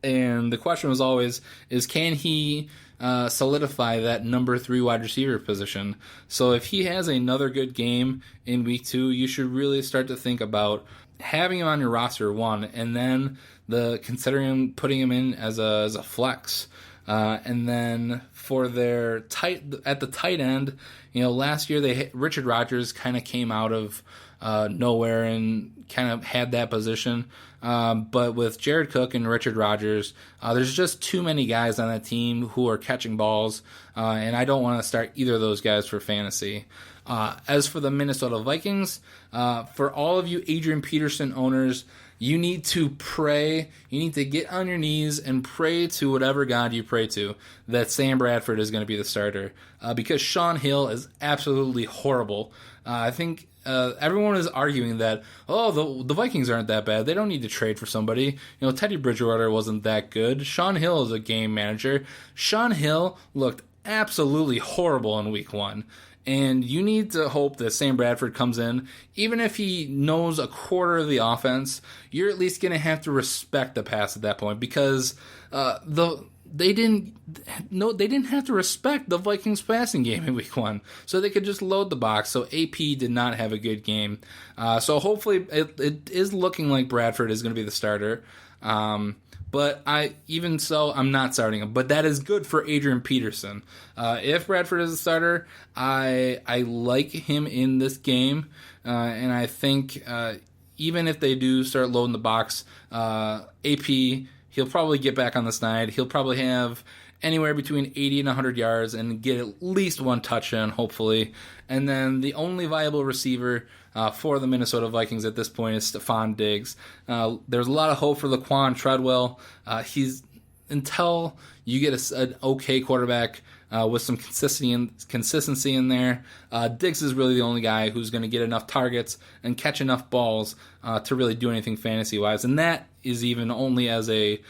and the question was always, can he solidify that number 3 wide receiver position? So if he has another good game in week 2, you should really start to think about having him on your roster, 1, and then considering putting him in as a flex. And then for their at the tight end, last year Richard Rodgers kind of came out of nowhere and kind of had that position. But with Jared Cook and Richard Rodgers, there's just too many guys on that team who are catching balls, and I don't want to start either of those guys for fantasy. As for the Minnesota Vikings, for all of you Adrian Peterson owners, you need to pray. You need to get on your knees and pray to whatever God you pray to that Sam Bradford is going to be the starter, because Sean Hill is absolutely horrible. I think everyone is arguing that, the Vikings aren't that bad. They don't need to trade for somebody. Teddy Bridgewater wasn't that good. Sean Hill is a game manager. Sean Hill looked absolutely horrible in week 1. And you need to hope that Sam Bradford comes in. Even if he knows a quarter of the offense, you're at least going to have to respect the pass at that point, because they didn't have to respect the Vikings passing game in week 1, so they could just load the box. So AP did not have a good game. So hopefully it is looking like Bradford is going to be the starter. But I'm not starting him. But that is good for Adrian Peterson. If Bradford is a starter, I like him in this game, and I think even if they do start loading the box, AP, he'll probably get back on the snide. He'll probably have anywhere between 80 and 100 yards and get at least 1 touchdown, hopefully. And then the only viable receiver for the Minnesota Vikings at this point is Stephon Diggs. There's a lot of hope for Laquan Treadwell. Until you get an okay quarterback with some consistency in there, Diggs is really the only guy who's going to get enough targets and catch enough balls to really do anything fantasy-wise, and that is even only as a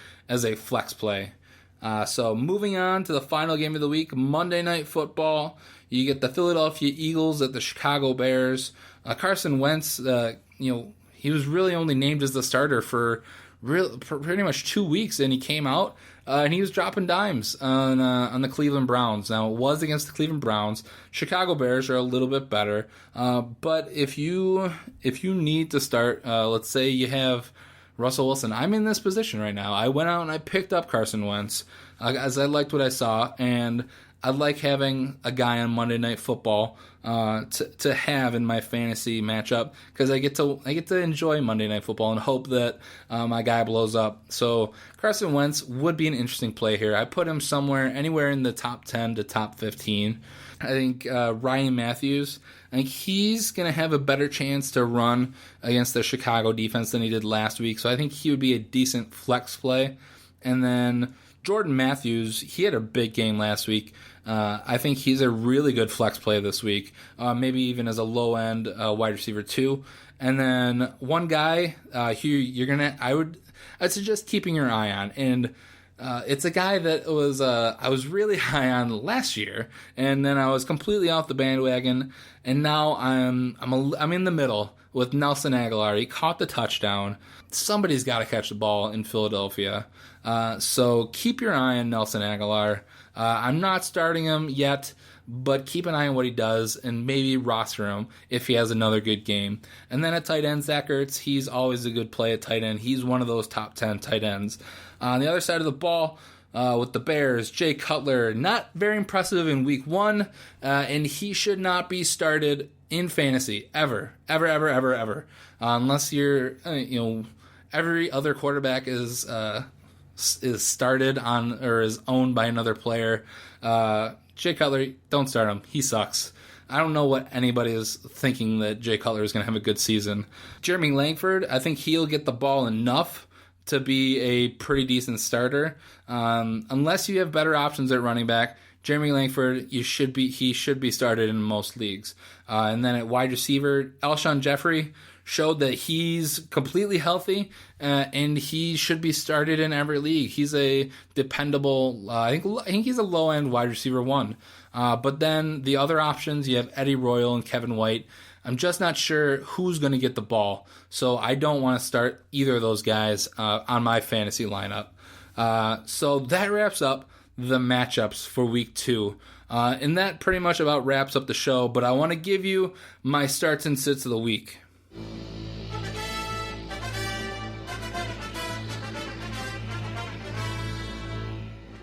flex play. So moving on to the final game of the week, Monday Night Football. You get the Philadelphia Eagles at the Chicago Bears. Carson Wentz, he was really only named as the starter for pretty much 2 weeks, and he came out and he was dropping dimes on the Cleveland Browns. Now, it was against the Cleveland Browns. Chicago Bears are a little bit better, but if you need to start, let's say you have Russell Wilson. I'm in this position right now. I went out and I picked up Carson Wentz as I liked what I saw, and I like having a guy on Monday Night Football to have in my fantasy matchup, because I get to enjoy Monday Night Football and hope that my guy blows up. So Carson Wentz would be an interesting play here. I put him anywhere in the top 10 to top 15. I think Ryan Matthews, I think he's going to have a better chance to run against the Chicago defense than he did last week. So I think he would be a decent flex play. And then Jordan Matthews, he had a big game last week. I think he's a really good flex play this week, maybe even as a low-end wide receiver too. And then one guy I'd suggest keeping your eye on, and it's a guy that I was really high on last year, and then I was completely off the bandwagon, and now I'm in the middle with Nelson Aguilar. He caught the touchdown. Somebody's got to catch the ball in Philadelphia. So keep your eye on Nelson Aguilar. I'm not starting him yet, but keep an eye on what he does and maybe roster him if he has another good game. And then at tight end, Zach Ertz, he's always a good play at tight end. He's one of those top 10 tight ends. On the other side of the ball, with the Bears, Jay Cutler, not very impressive in week 1, and he should not be started in fantasy ever. Unless you're, every other quarterback is started on or is owned by another player. Jay Cutler, don't start him. He sucks. I don't know what anybody is thinking that Jay Cutler is going to have a good season. Jeremy Langford, I think he'll get the ball enough to be a pretty decent starter. Unless you have better options at running back, Jeremy Langford, he should be started in most leagues. And then at wide receiver, Alshon Jeffrey showed that he's completely healthy, and he should be started in every league. He's a dependable, I think he's a low-end wide receiver 1. But then the other options, you have Eddie Royal and Kevin White. I'm just not sure who's going to get the ball, so I don't want to start either of those guys on my fantasy lineup. So that wraps up the matchups for week 2. And that pretty much about wraps up the show, but I want to give you my starts and sits of the week.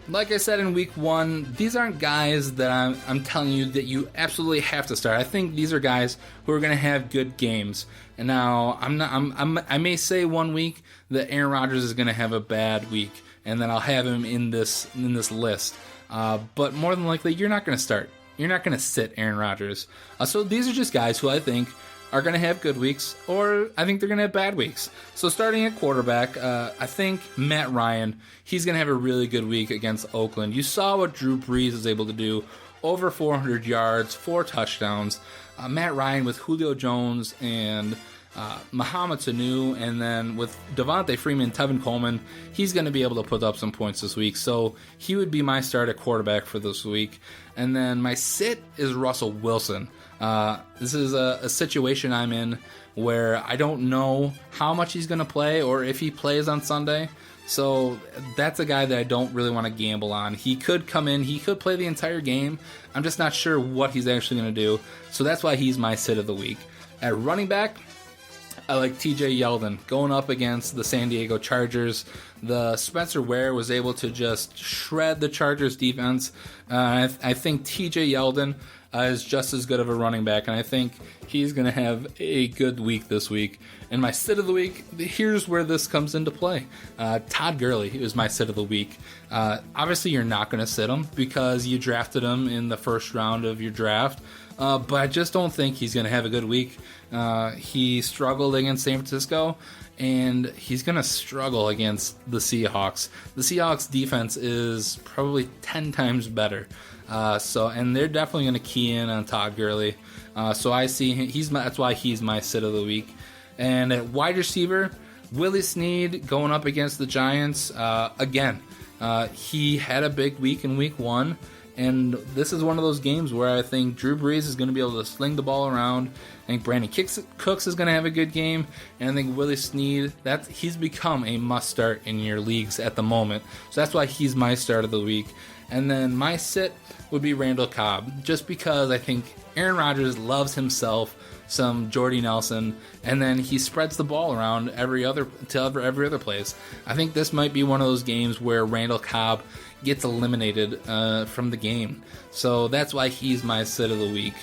Like I said in week 1, these aren't guys that I'm telling you that you absolutely have to start. I think these are guys who are going to have good games. And now I may say one week that Aaron Rodgers is going to have a bad week, and then I'll have him in this list. But more than likely, you're not going to start. You're not going to sit Aaron Rodgers. So these are just guys who I think are going to have good weeks, or I think they're going to have bad weeks. So starting at quarterback, I think Matt Ryan, he's going to have a really good week against Oakland. You saw what Drew Brees was able to do, over 400 yards, 4 touchdowns. Matt Ryan with Julio Jones and Mohamed Sanu, and then with Devontae Freeman, Tevin Coleman, he's going to be able to put up some points this week. So he would be my start at quarterback for this week. And then my sit is Russell Wilson. This is a situation I'm in where I don't know how much he's going to play or if he plays on Sunday. So that's a guy that I don't really want to gamble on. He could come in, he could play the entire game. I'm just not sure what he's actually going to do. So that's why he's my sit of the week. At running back, I like TJ Yeldon going up against the San Diego Chargers. The Spencer Ware was able to just shred the Chargers defense. I think TJ Yeldon is just as good of a running back, and I think he's going to have a good week this week. And my sit of the week, here's where this comes into play. Todd Gurley is my sit of the week. Obviously, you're not going to sit him because you drafted him in the first round of your draft, but I just don't think he's going to have a good week. He struggled against San Francisco, and he's going to struggle against the Seahawks. The Seahawks defense is probably 10 times better. And they're definitely going to key in on Todd Gurley. So I see him, that's why he's my sit of the week. And at wide receiver, Willie Snead going up against the Giants. Again, he had a big week in week 1. And this is one of those games where I think Drew Brees is going to be able to sling the ball around. I think Brandon Cooks is going to have a good game. And I think Willie Snead, he's become a must-start in your leagues at the moment. So that's why he's my start of the week. And then my sit would be Randall Cobb, just because I think Aaron Rodgers loves himself some Jordy Nelson, and then he spreads the ball around every other place. I think this might be one of those games where Randall Cobb gets eliminated from the game. So that's why he's my sit of the week.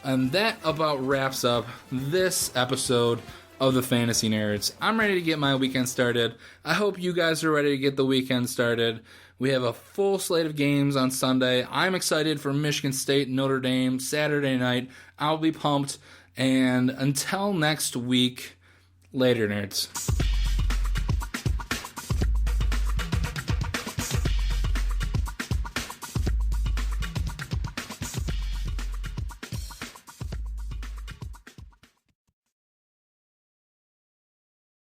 And that about wraps up this episode of the Fantasy Nerds. I'm ready to get my weekend started. I hope you guys are ready to get the weekend started. We have a full slate of games on Sunday. I'm excited for Michigan State, Notre Dame, Saturday night. I'll be pumped. And until next week, later, nerds.